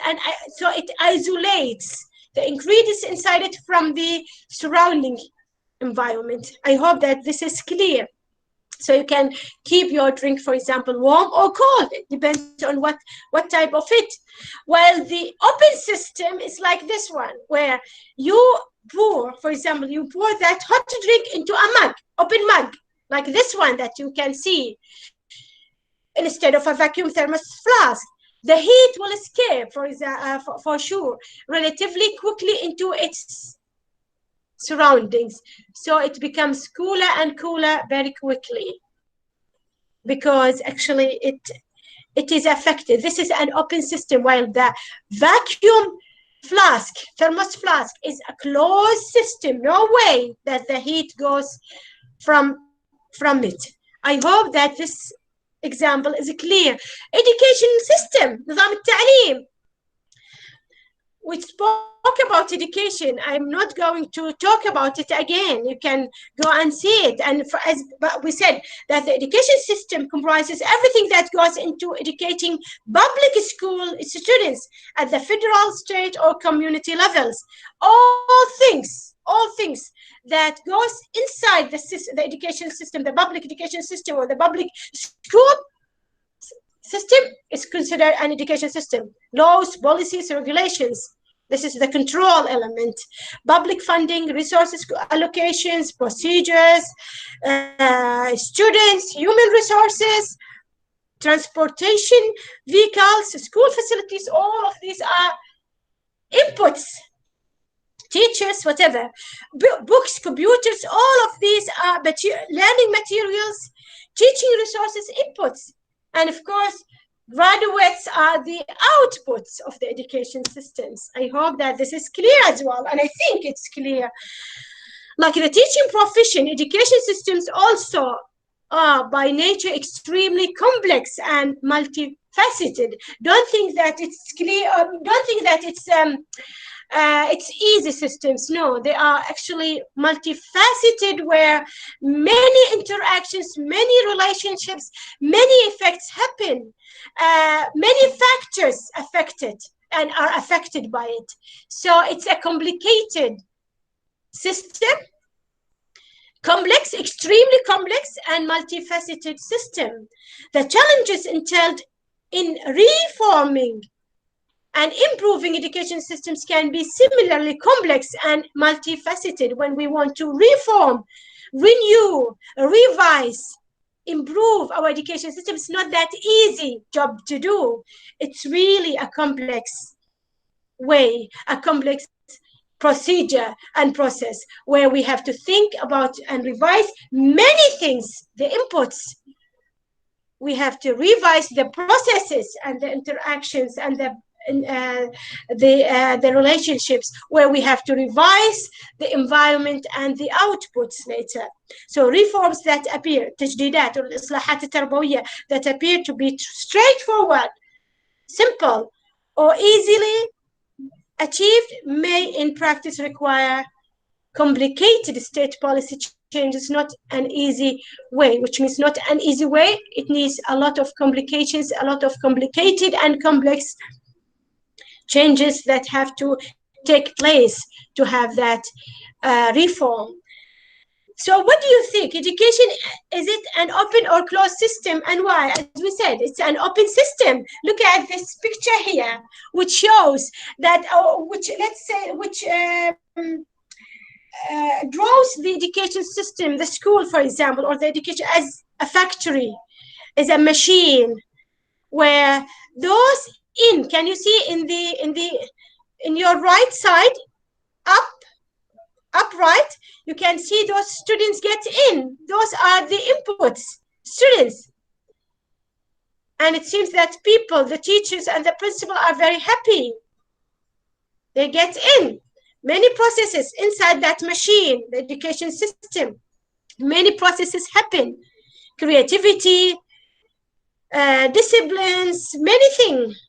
isolates the ingredients inside it from the surrounding environment. I hope that this is clear. So you can keep your drink, for example, warm or cold. It depends on what type of it. While the open system is like this one, where you pour, for example, you pour that hot drink into a mug, open mug, like this one that you can see, instead of a vacuum thermos flask. The heat will escape, for sure, relatively quickly into its surroundings. So it becomes cooler and cooler very quickly, because actually it is affected. This is an open system, while the vacuum flask, thermos flask, is a closed system. No way that the heat goes from it. I hope that this example is clear. Education system, نظام التعليم. We spoke about education. I'm not going to talk about it again. You can go and see it. And but we said that the education system comprises everything that goes into educating public school students at the federal, state, or community levels. All things that goes inside the education system, the public education system, or the public school system, is considered an education system. Laws, policies, regulations. This is the control element. Public funding, resources allocations, procedures, students, human resources, transportation, vehicles, school facilities. All of these are inputs. Teachers, whatever, books, computers, all of these are learning materials, teaching resources, inputs. And of course, graduates are the outputs of the education systems. I hope that this is clear as well, and I think it's clear. Like the teaching profession, education systems also are by nature extremely complex and multifaceted. Don't think that it's clear. Don't think that it's easy systems. No, they are actually multifaceted, where many interactions, many relationships, many effects happen. Many factors affect it and are affected by it. So it's a complicated system, complex, extremely complex and multifaceted system. The challenges entailed in reforming and improving education systems can be similarly complex and multifaceted. When we want to reform, renew, revise, improve our education system, it's not that easy job to do. It's really a complex way, a complex procedure and process, where we have to think about and revise many things, the inputs. We have to revise the processes and the interactions and the relationships, where we have to revise the environment and the outputs later. So reforms that appear, تجديدات or الإصلاحات التربوية, that appear to be straightforward, simple, or easily achieved may in practice require complicated state policy changes, not an easy way, which means not an easy way. It needs a lot of complications, a lot of complicated and complex changes that have to take place to have that reform. So what do you think? Education, is it an open or closed system, and why? As we said, it's an open system. Look at this picture here, which shows that, which draws the education system, the school, for example, or the education as a factory, as a machine, where those can you see in your right side, upright, you can see those students get in. Those are the inputs, students. And it seems that people, the teachers and the principal, are very happy. They get in. Many processes inside that machine, the education system. Many processes happen. Creativity, disciplines, many things.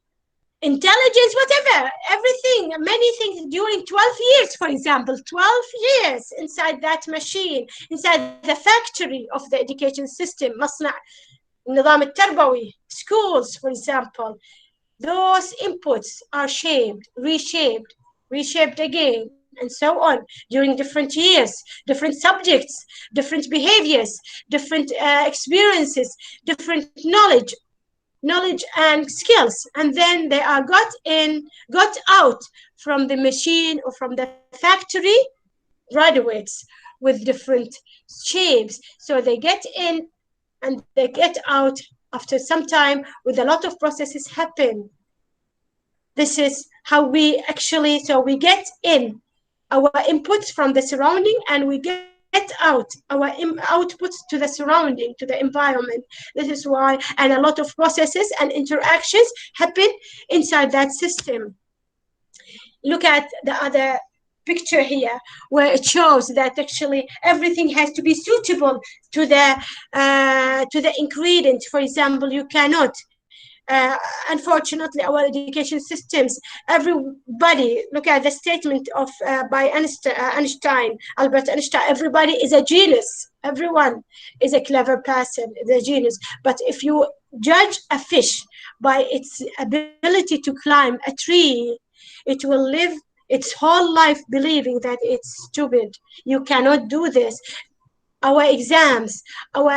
Intelligence, whatever, everything, many things during 12 years, for example, 12 years inside that machine, inside the factory of the education system, مصنع النظام التربوي, schools, for example. Those inputs are shaped, reshaped again, and so on during different years, different subjects, different behaviors, different experiences, different knowledge and skills, and then they are got out from the machine or from the factory, graduates with different shapes. So they get in and they get out after some time, with a lot of processes happen. This is how we actually, so we get in our inputs from the surrounding, and we get out our outputs to the surrounding, to the environment. This is why, and a lot of processes and interactions happen inside that system. Look at the other picture here, where it shows that actually everything has to be suitable to the ingredient. For example, you cannot, unfortunately, our education systems, everybody, look at the statement of by Einstein, Albert Einstein, everybody is a genius. Everyone is a clever person, is a genius. But if you judge a fish by its ability to climb a tree, it will live its whole life believing that it's stupid. You cannot do this. Our exams, our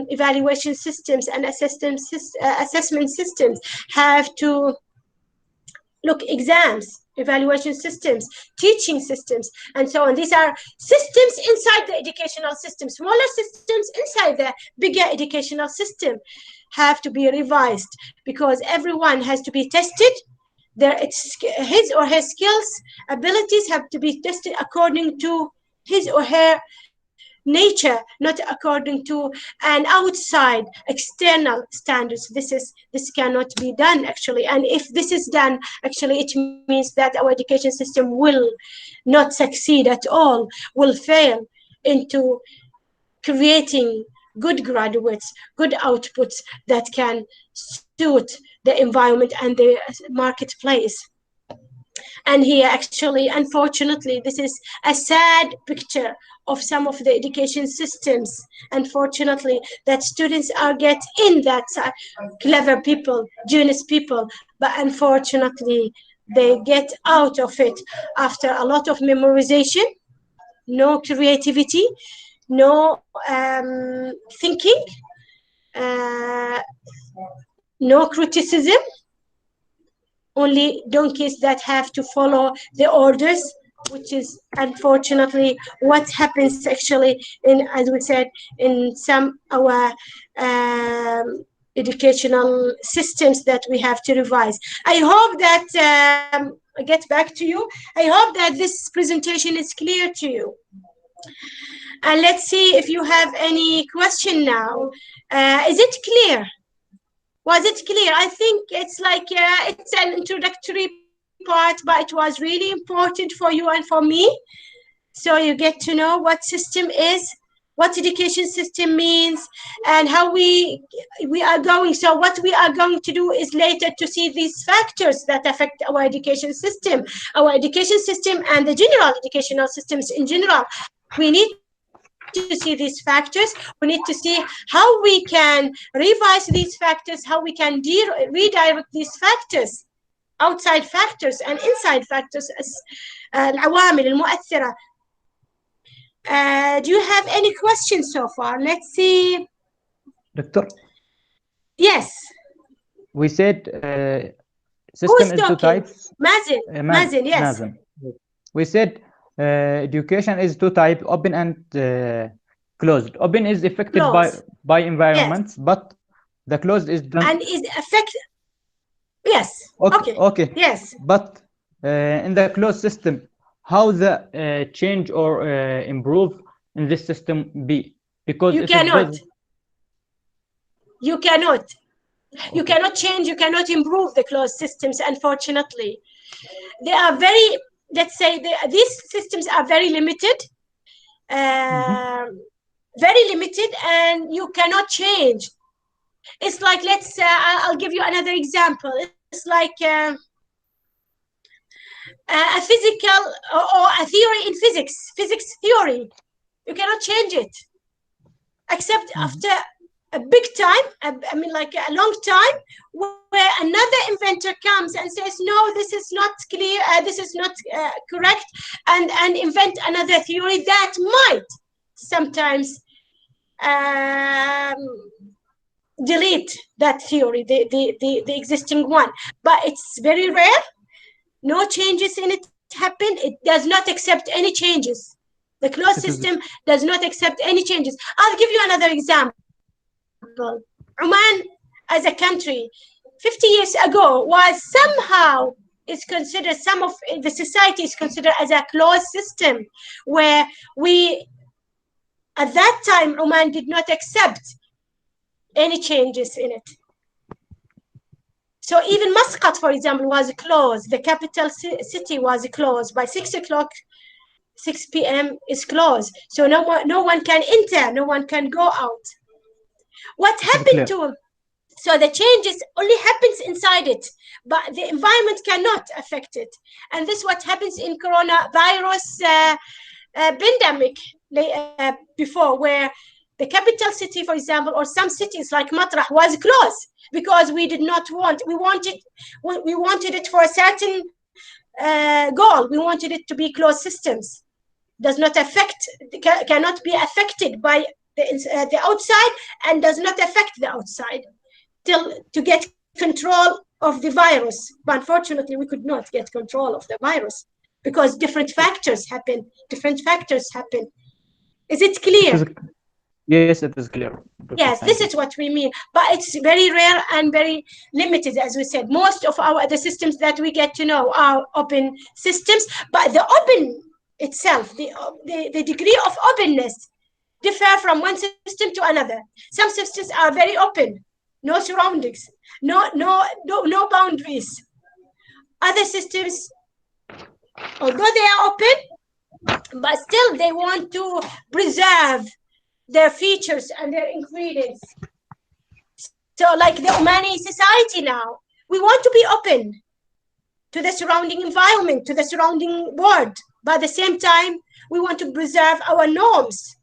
evaluation systems and assessment systems have to look, exams, evaluation systems, teaching systems, and so on. These are systems inside the educational system. Smaller systems inside the bigger educational system have to be revised, because everyone has to be tested. His or her skills, abilities have to be tested according to his or her nature, not according to an outside external standards. This cannot be done, actually. And if this is done, actually, it means that our education system will not succeed at all, will fail into creating good graduates, good outputs that can suit the environment and the marketplace. And here, actually, unfortunately, this is a sad picture of some of the education systems, unfortunately, that students are get in that clever people, genius people, but unfortunately, they get out of it after a lot of memorization, no creativity, no thinking, uh, no criticism, only donkeys that have to follow the orders, which is unfortunately what happens actually in, as we said, in some our educational systems that we have to revise. I hope that I get back to you. I hope that this presentation is clear to you. And let's see if you have any question now. Is it clear? Was it clear? I think it's like it's an introductory part, but it was really important for you and for me. So you get to know what system is, what education system means, and how we are going. So what we are going to do is later to see these factors that affect our education system and the general educational systems in general. We need to see these factors. We need to see how we can revise these factors, how we can redirect these factors, outside factors and inside factors, as العوامل المؤثرة. Do you have any questions so far? Let's see. Doctor? Yes. We said system is two types. Mazen. Mazen, yes. Mazen. We said education is two types, open and closed. Open is affected by environments, yes. But the closed is done. And is affected. Yes. Okay. Yes. But in the closed system, how the change or improve in this system be? Because you cannot. You cannot. You cannot change. You cannot improve the closed systems. Unfortunately, they are very. Let's say these systems are very limited. Very limited, and you cannot change. It's like, let's I'll give you another example. It's like a physical or a theory in physics theory. You cannot change it except after a big time, I mean like a long time, where another inventor comes and says, no, this is not clear, this is not correct, and invent another theory that might sometimes delete that theory, the existing one. But it's very rare. No changes in it happen. It does not accept any changes. The closed system does not accept any changes. I'll give you another example. Oman as a country 50 years ago was somehow is considered, some of the society is considered as a closed system, where we at that time Oman did not accept any changes in it. So even Muscat, for example, was closed. The capital city was closed by 6 p.m. is closed. So no one can enter, no one can go out. What happened to them? So the changes only happens inside it, but the environment cannot affect it. And this is what happens in coronavirus pandemic before, where the capital city, for example, or some cities like Matrah was closed because we did not want, we wanted it for a certain goal. We wanted it to be closed systems. Does not affect, cannot be affected by the outside, and does not affect the outside to get control of the virus. But unfortunately, we could not get control of the virus because different factors happen. Is it clear? Yes, it is clear. Yes, this is what we mean. But it's very rare and very limited, as we said. Most of the systems that we get to know are open systems, but the open itself, the degree of openness differ from one system to another. Some systems are very open, no surroundings, no boundaries. Other systems, although they are open, but still they want to preserve their features and their ingredients. So like the Omani society now, we want to be open to the surrounding environment, to the surrounding world. But at the same time, we want to preserve our norms,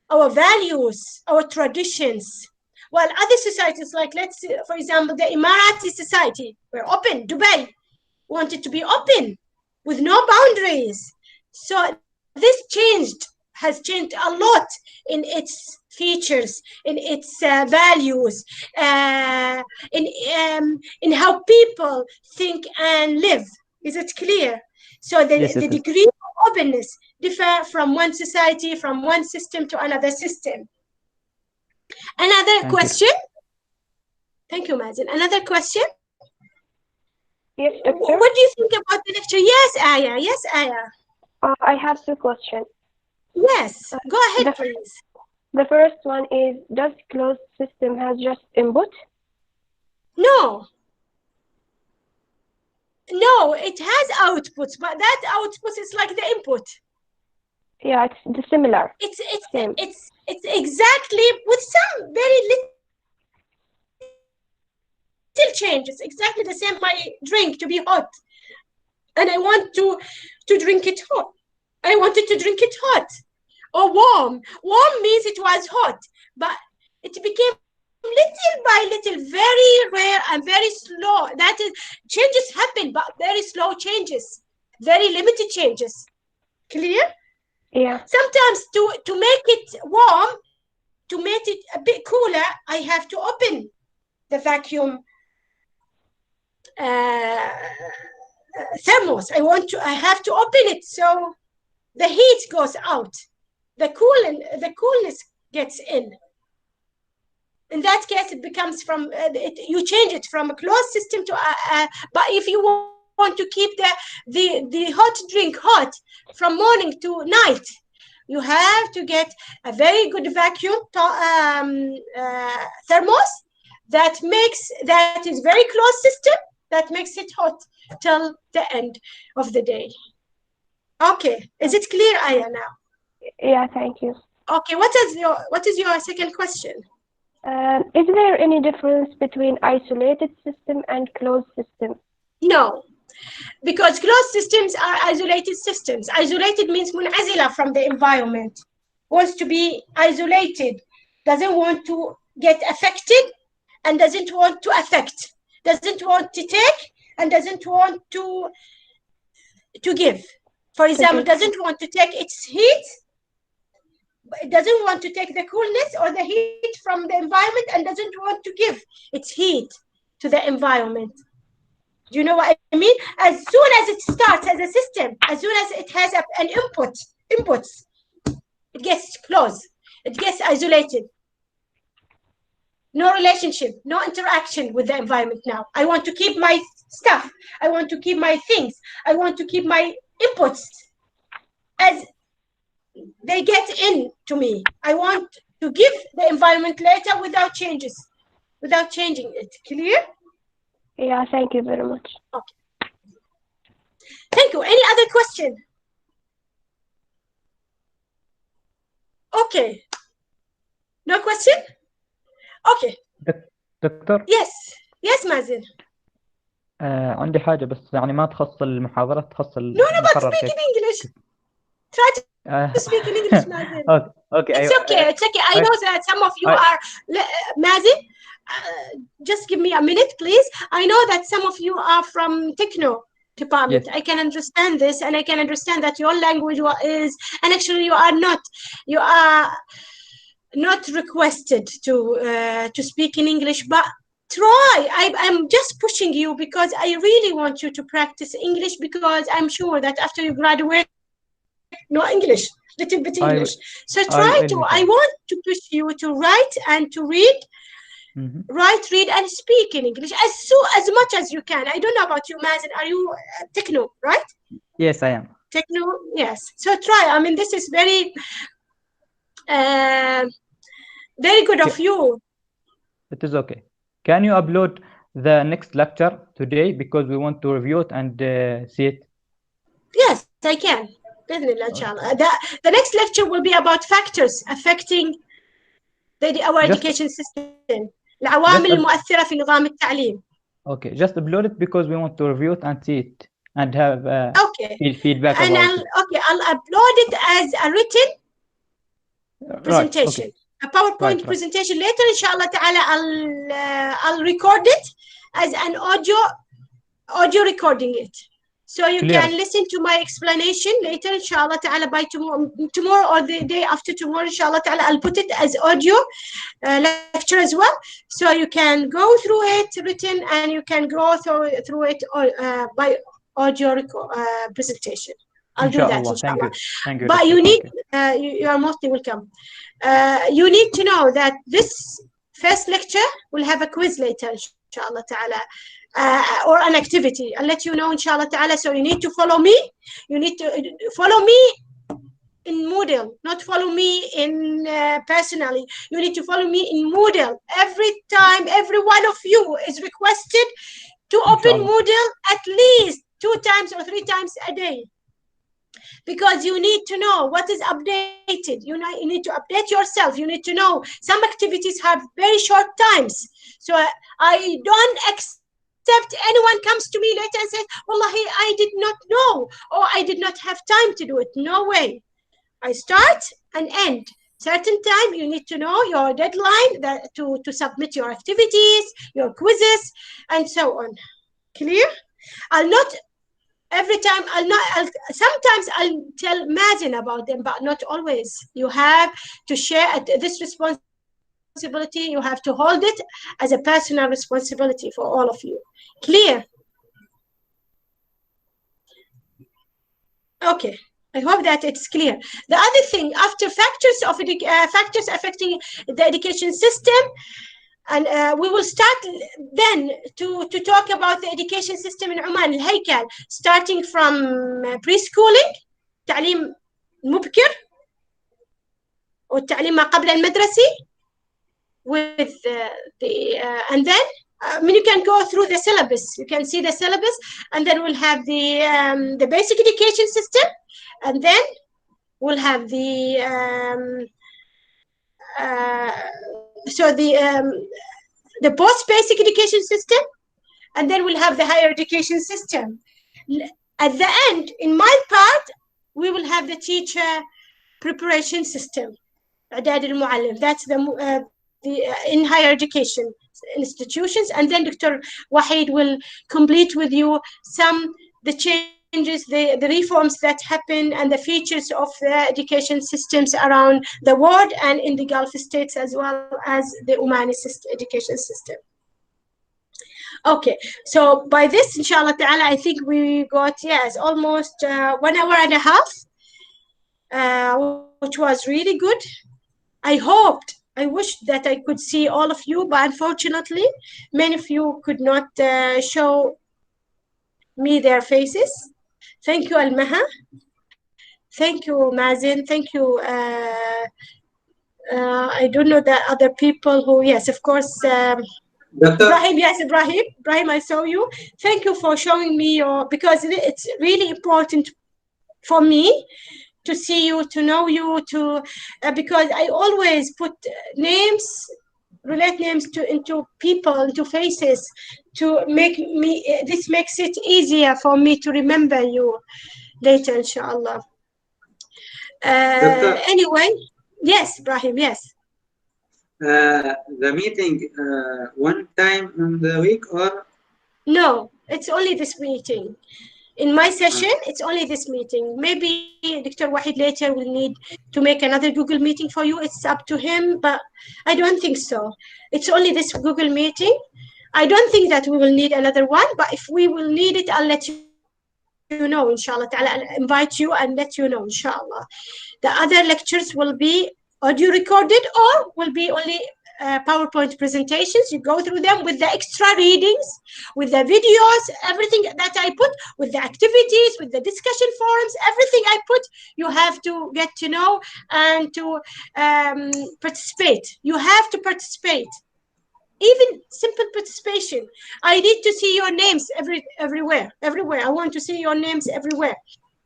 our values, our traditions. While other societies, like let's say, for example, the Emirati society, were open. Dubai wanted to be open with no boundaries. So this has changed a lot in its features, in its values, in how people think and live. Is it clear? So the degree of openness differ from one society, from one system to another system. Another question? Thank you, Mazen. Another question? Yes, doctor. What do you think about the lecture? Yes, Aya. Yes, Aya. I have two questions. Yes, go ahead, please. The first one is, does closed system has just input? No. No, it has outputs, but that output is like the input. Yeah, it's similar. It's exactly with some very little changes. Exactly the same. My drink to be hot, and I want to drink it hot. I wanted to drink it hot or warm. Warm means it was hot, but it became little by little, very rare and very slow. That is, changes happen, but very slow changes, very limited changes. Clear? Yeah. Sometimes to make it warm, to make it a bit cooler, I have to open the vacuum thermos. I have to open it so the heat goes out, the coolness gets in. In that case, it becomes from you change it from a closed system to but if you want to keep the hot drink hot from morning to night, you have to get a very good vacuum thermos that is very closed system that makes it hot till the end of the day. Okay, is it clear, Aya, now? Yeah, thank you. Okay, what is your second question? Is there any difference between isolated system and closed system? No, because closed systems are isolated systems. Isolated means munazila from the environment, wants to be isolated, doesn't want to get affected and doesn't want to affect, doesn't want to take and doesn't want to give. For example, doesn't want to take its heat, it doesn't want to take the coolness or the heat from the environment and doesn't want to give its heat to the environment. Do you know what I mean? As soon as it starts as a system, as soon as it has an inputs, it gets closed, it gets isolated. No relationship, no interaction with the environment now. I want to keep my stuff. I want to keep my things. I want to keep my inputs as they get in to me. I want to give the environment later without changes, without changing it. Clear? Yeah, thank you very much. Okay. Thank you. Any other question? Okay. No question? Okay. دكتور. Yes. Yes, Mazen. عندي حاجة بس يعني ما تخص المحاضرة، تخص المقرر. No, but speak in English. Try to speak in English, Mazen. Okay. It's okay. It's okay. I know that some of you are Mazen. Just give me a minute, please. I know that some of you are from techno department. Yes. I can understand this, and I can understand that your language is, and actually you are not requested to speak in English, but try. I'm just pushing you because I really want you to practice English, because I'm sure that after you graduate, no English, little bit English. So try to. I want to push you to write and to read. Write, read, and speak in English as much as you can. I don't know about you, Mazen. Are you techno, right? Yes, I am. Techno, yes. So try. I mean, this is very, very good of you. It is okay. Can you upload the next lecture today, because we want to review it and see it? Yes, I can. The next lecture will be about factors affecting our education system. العوامل المؤثرة في نظام التعليم. Okay, just upload it because we want to review it and see it and have feedback and about it. I'll upload it as a written presentation. Right, okay. A PowerPoint presentation later, inshallah ta'ala. I'll record it as an audio recording it. So you can listen to my explanation later, inshallah ta'ala, by tomorrow or the day after tomorrow, inshallah ta'ala. I'll put it as audio lecture as well. So you can go through it written and you can go through it by audio presentation. I'll do that, inshallah. Thank you. But you need, you are mostly welcome. You need to know that this first lecture will have a quiz later, inshallah ta'ala. Or an activity. I'll let you know, inshallah ta'ala. So you need to follow me. You need to follow me in Moodle, not follow me in personally. You need to follow me in Moodle. Every time, every one of you is requested to open Moodle at least 2 times or 3 times a day. Because you need to know what is updated. You need to update yourself. You need to know some activities have very short times. So I don't except anyone comes to me later and says, Wallahi, I did not know, or I did not have time to do it. No way. I start and end. Certain time, you need to know your deadline to submit your activities, your quizzes, and so on. Clear? I'll not, every time, sometimes I'll tell Mazen about them, but not always. You have to share this responsibility. You have to hold it as a personal responsibility for all of you. Clear? Okay, I hope that it's clear. The other thing, after factors affecting the education system, and we will start then to talk about the education system in Oman, الهيكل, starting from preschooling, تعليم مبكر والتعليم ما قبل المدرسي, with and then you can go through the syllabus. You can see the syllabus, and then we'll have the basic education system, and then we'll have the post-basic education system, and then we'll have the higher education system. At the end, in my part, we will have the teacher preparation system. إعداد المعلم. That's in higher education institutions, and then Dr. Wahid will complete with you the changes, the reforms that happen, and the features of the education systems around the world and in the Gulf states, as well as the Omani education system. Okay, so by this, inshallah ta'ala, I think we got, yes, almost 1 hour and a half, which was really good. I wished that I could see all of you, but unfortunately, many of you could not show me their faces. Thank you, Al-Maha. Thank you, Mazen. Thank you. I don't know the other people who, yes, of course. Ibrahim, yes, Ibrahim, I saw you. Thank you for showing me because it's really important for me to see you, to know you, because I always put names, relate names into people, into faces, to make me, this makes it easier for me to remember you later, inshallah. Anyway, yes, Ibrahim, yes. The meeting one time in the week, or? No, it's only this meeting. In my session, it's only this meeting. Maybe Dr. Wahid later will need to make another Google meeting for you. It's up to him, but I don't think so. It's only this Google meeting. I don't think that we will need another one, but if we will need it, I'll let you know, inshallah ta'ala. I'll invite you and let you know, inshallah. The other lectures will be audio recorded or will be only PowerPoint presentations. You go through them with the extra readings, with the videos, everything that I put, with the activities, with the discussion forums, everything I put, you have to get to know and to participate. You have to participate. Even simple participation. I need to see your names everywhere. I want to see your names everywhere.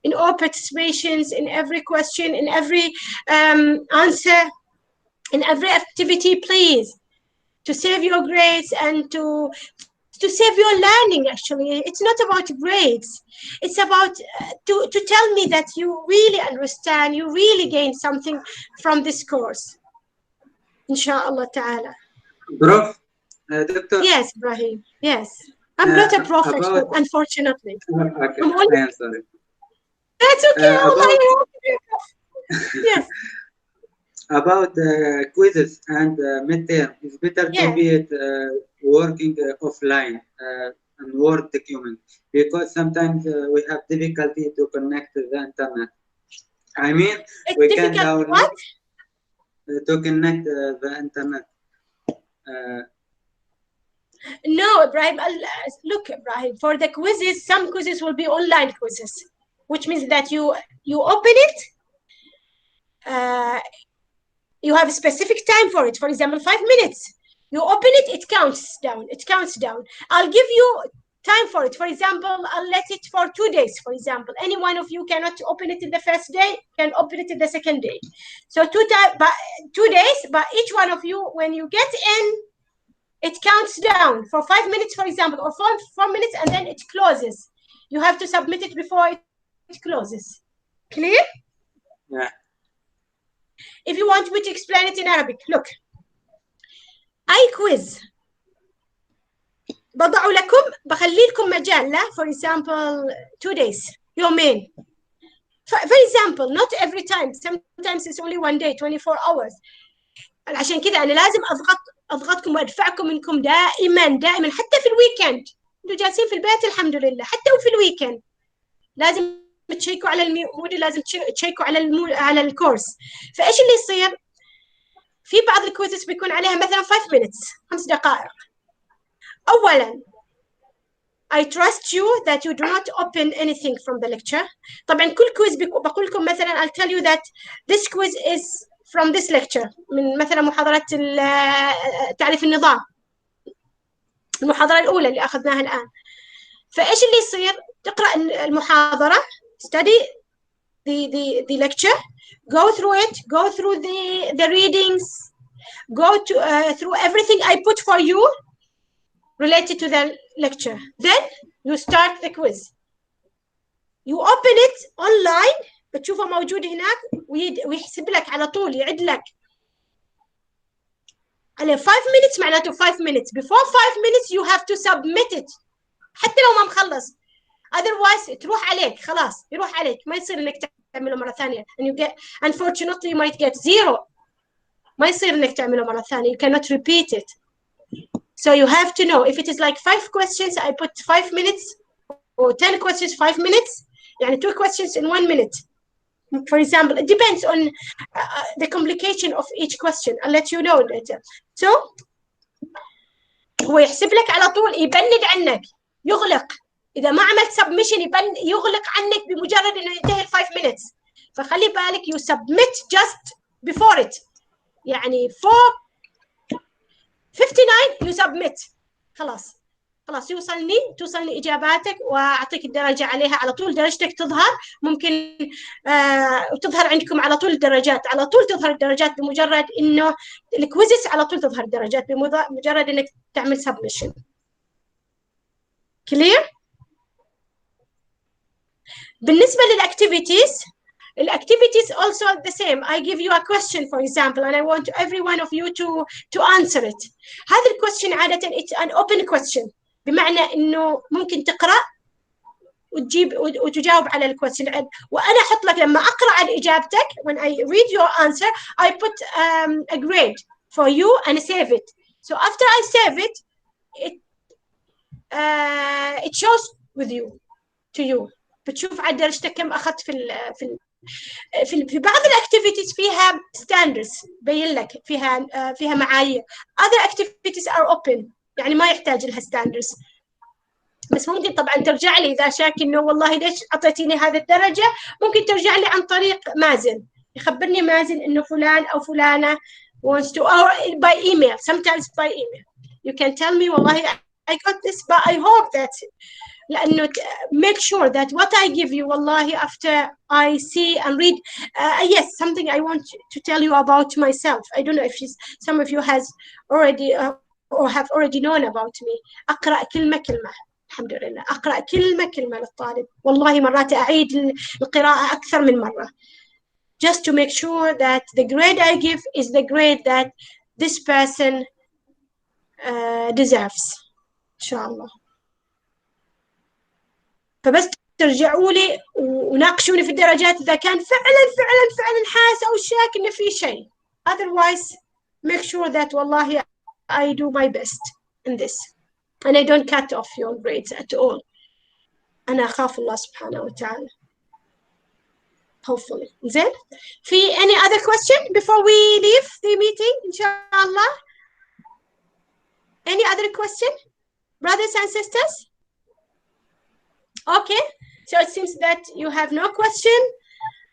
In all participations, in every question, in every answer. in every activity, please, to save your grades and to save your learning. Actually, it's not about grades. It's about to tell me that you really understand, you really gain something from this course. Inshallah ta'ala. Prof, Doctor. Yes, Ibrahim. Yes. I'm not a prof, unfortunately. Okay, I am sorry. That's okay. Yes. About quizzes and midterm, it's better to be working offline and Word document, because sometimes we have difficulty to connect to the internet. I mean, we can download to connect the internet. No, Ibrahim, look, Ibrahim, for the quizzes, some quizzes will be online quizzes, which means that you open it, you have a specific time for it. For example, 5 minutes. You open it, it counts down. It counts down. I'll give you time for it. For example, I'll let it for 2 days. For example, any one of you cannot open it in the first day, can open it in the second day. So 2 days, but each one of you, when you get in, it counts down for 5 minutes, for example, or 4 minutes, and then it closes. You have to submit it before it closes. Clear? Yeah. If you want me to explain it in Arabic, look. أي quiz بضع لكم، بخلي لكم مجال لا for example 2 days، يومين. For example, not every time. Sometimes it's only 1 day, 24 hours. عشان كذا أنا لازم أضغطكم وأدفعكم منكم دائما حتى في الويكند. أنتوا جالسين في البيت الحمد لله، حتى وفي الويكند لازم تشيكوا على الموديل، لازم تشيكوا على الكورس. فإيش اللي يصير؟ في بعض الكويزز بيكون عليها مثلا 5 minutes، 5 دقائق. أولا I trust you that you do not open anything from the lecture. طبعا كل كويز بقول لكم مثلا I'll tell you that this quiz is from this lecture، من مثلا محاضرة تعريف النظام، المحاضرة الأولى اللي أخذناها الآن. فإيش اللي يصير؟ تقرأ المحاضرة، study the lecture, go through it, go through the readings, go to through everything I put for you related to the lecture. Then you start the quiz. You open it online، بتشوفه موجود هناك ويحسب لك على طول، يعد لك على 5 minutes، معناته 5 minutes. Before 5 minutes you have to submit it، حتى لو ما مخلص. otherwise تروح عليك، خلاص يروح عليك، ما يصير انك تعمله مرة ثانية. and you get unfortunately you might get 0. ما يصير انك تعمله مرة ثانية. You cannot repeat it. So you have to know if it is like 5 questions I put 5 minutes, or 10 questions 5 minutes، يعني 2 questions in 1 minute. For example, it depends on the complication of each question. I'll let you know later. So هو يحسب لك على طول، يبند عنك، يغلق. إذا ما عملت submission يغلق عنك بمجرد إنه ينتهي 5 minutes. فخلي بالك you submit just before it. يعني 4:59 you submit. خلاص توصلني إجاباتك وأعطيك الدرجة عليها على طول. درجتك تظهر، ممكن وتظهر عندكم على طول الدرجات، على طول تظهر الدرجات بمجرد إنه الكويزز، على طول تظهر الدرجات بمجرد إنك تعمل submission. clear؟ بالنسبة للactivities also the same. I give you a question for example and I want every one of you to answer it. هذا الquestion عادة it's an open question، بمعنى إنه ممكن تقرأ وتجاوب على الquestion. وأنا أحط لك لما أقرأ على إجابتك when I read your answer I put a grade for you and save it. So after I save it it shows with you to you. بتشوف عاد درجتك كم أخذت في بعض الactivities فيها standards بين لك، فيها معايير. other activities are open، يعني ما يحتاج لها standards. بس ممكن طبعا ترجع لي إذا شاك إنه والله ليش أعطيتيني هذه الدرجة، ممكن ترجع لي عن طريق مازن، يخبرني مازن إنه فلان أو فلانة wants to, or by email. Sometimes by email you can tell me والله I got this but I hope that لأنه make sure that what I give you, wallahi, after I see and read, yes, something I want to tell you about myself. I don't know if some of you has already or have already known about me. أقرأ كلمة كلمة. الحمد لله. أقرأ كلمة كلمة للطالب. والله مرات أعيد القراءة أكثر من مرة. Just to make sure that the grade I give is the grade that this person deserves. إن شاء الله. فبس ترجعوا لي وناقشوني في الدرجات إذا كان فعلا حاسة أو شاك إن في شيء. Otherwise, make sure that والله I do my best in this. And I don't cut off your grades at all. أنا أخاف الله سبحانه وتعالى. Hopefully. زين؟ في any other question before we leave the meeting إن شاء الله? Any other question? Brothers and sisters? Okay, so it seems that you have no question.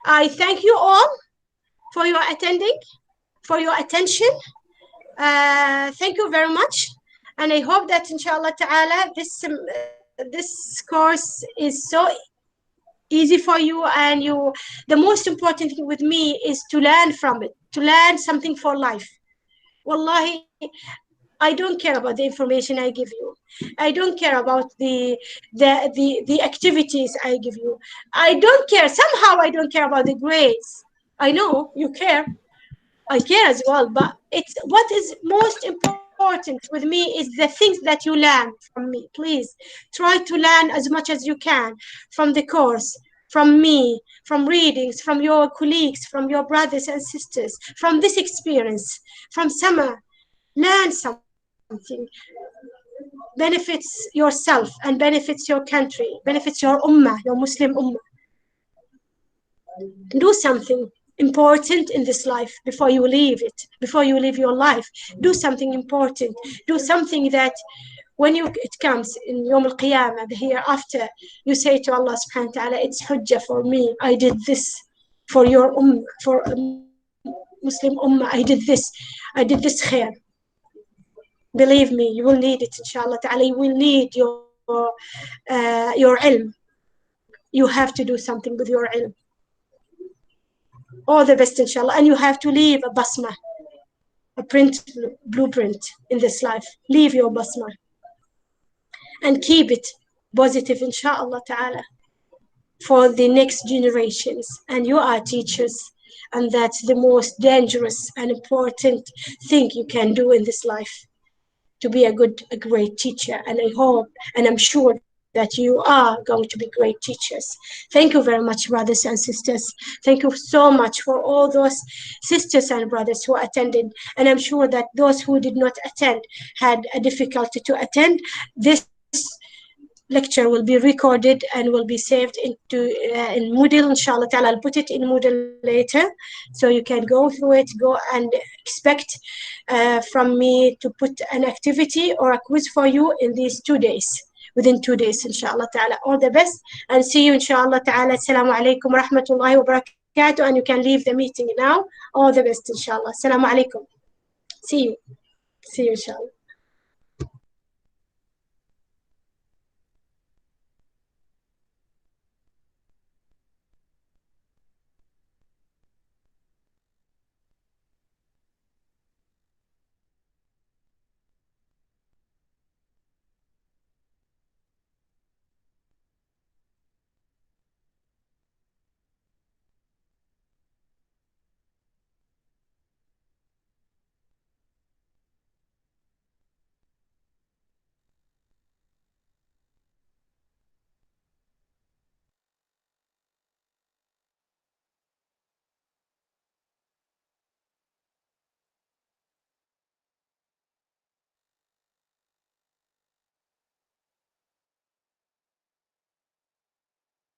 I thank you all for your attending, for your attention. Thank you very much. And I hope that inshallah ta'ala, this course is so easy for you, and the most important thing with me is to learn from it, to learn something for life. Wallahi, I don't care about the information I give you. I don't care about the activities I give you. I don't care. Somehow I don't care about the grades. I know you care. I care as well. But it's what is most important with me is the things that you learn from me. Please try to learn as much as you can from the course, from me, from readings, from your colleagues, from your brothers and sisters, from this experience, from summer. Learn something. Benefits yourself and benefits your country, benefits your ummah, your Muslim ummah. Do something important in this life before you leave it, before you live your life. Do something important. Do something that when it comes in Yawm al-Qiyamah, the hereafter, you say to Allah subhanahu wa ta'ala, it's hujjah for me. I did this for your ummah, for Muslim ummah. I did this khair. Believe me, you will need it, inshallah ta'ala. You will need your ilm. You have to do something with your ilm. All the best, inshallah. And you have to leave a basma, a blueprint in this life. Leave your basma. And keep it positive, inshallah ta'ala, for the next generations. And you are teachers. And that's the most dangerous and important thing you can do in this life. To be a great teacher. And I hope, and I'm sure that you are going to be great teachers. Thank you very much, brothers and sisters. Thank you so much for all those sisters and brothers who attended. And I'm sure that those who did not attend had a difficulty to attend. This lecture will be recorded and will be saved into in Moodle, inshallah ta'ala. I'll put it in Moodle later, so you can go through it, go and expect from me to put an activity or a quiz for you in these 2 days, within 2 days, inshallah ta'ala. All the best, and see you, inshallah ta'ala. Assalamu alaikum wa rahmatullahi wa barakatuh, and you can leave the meeting now. All the best, inshallah. Assalamu alaikum. See you, inshallah.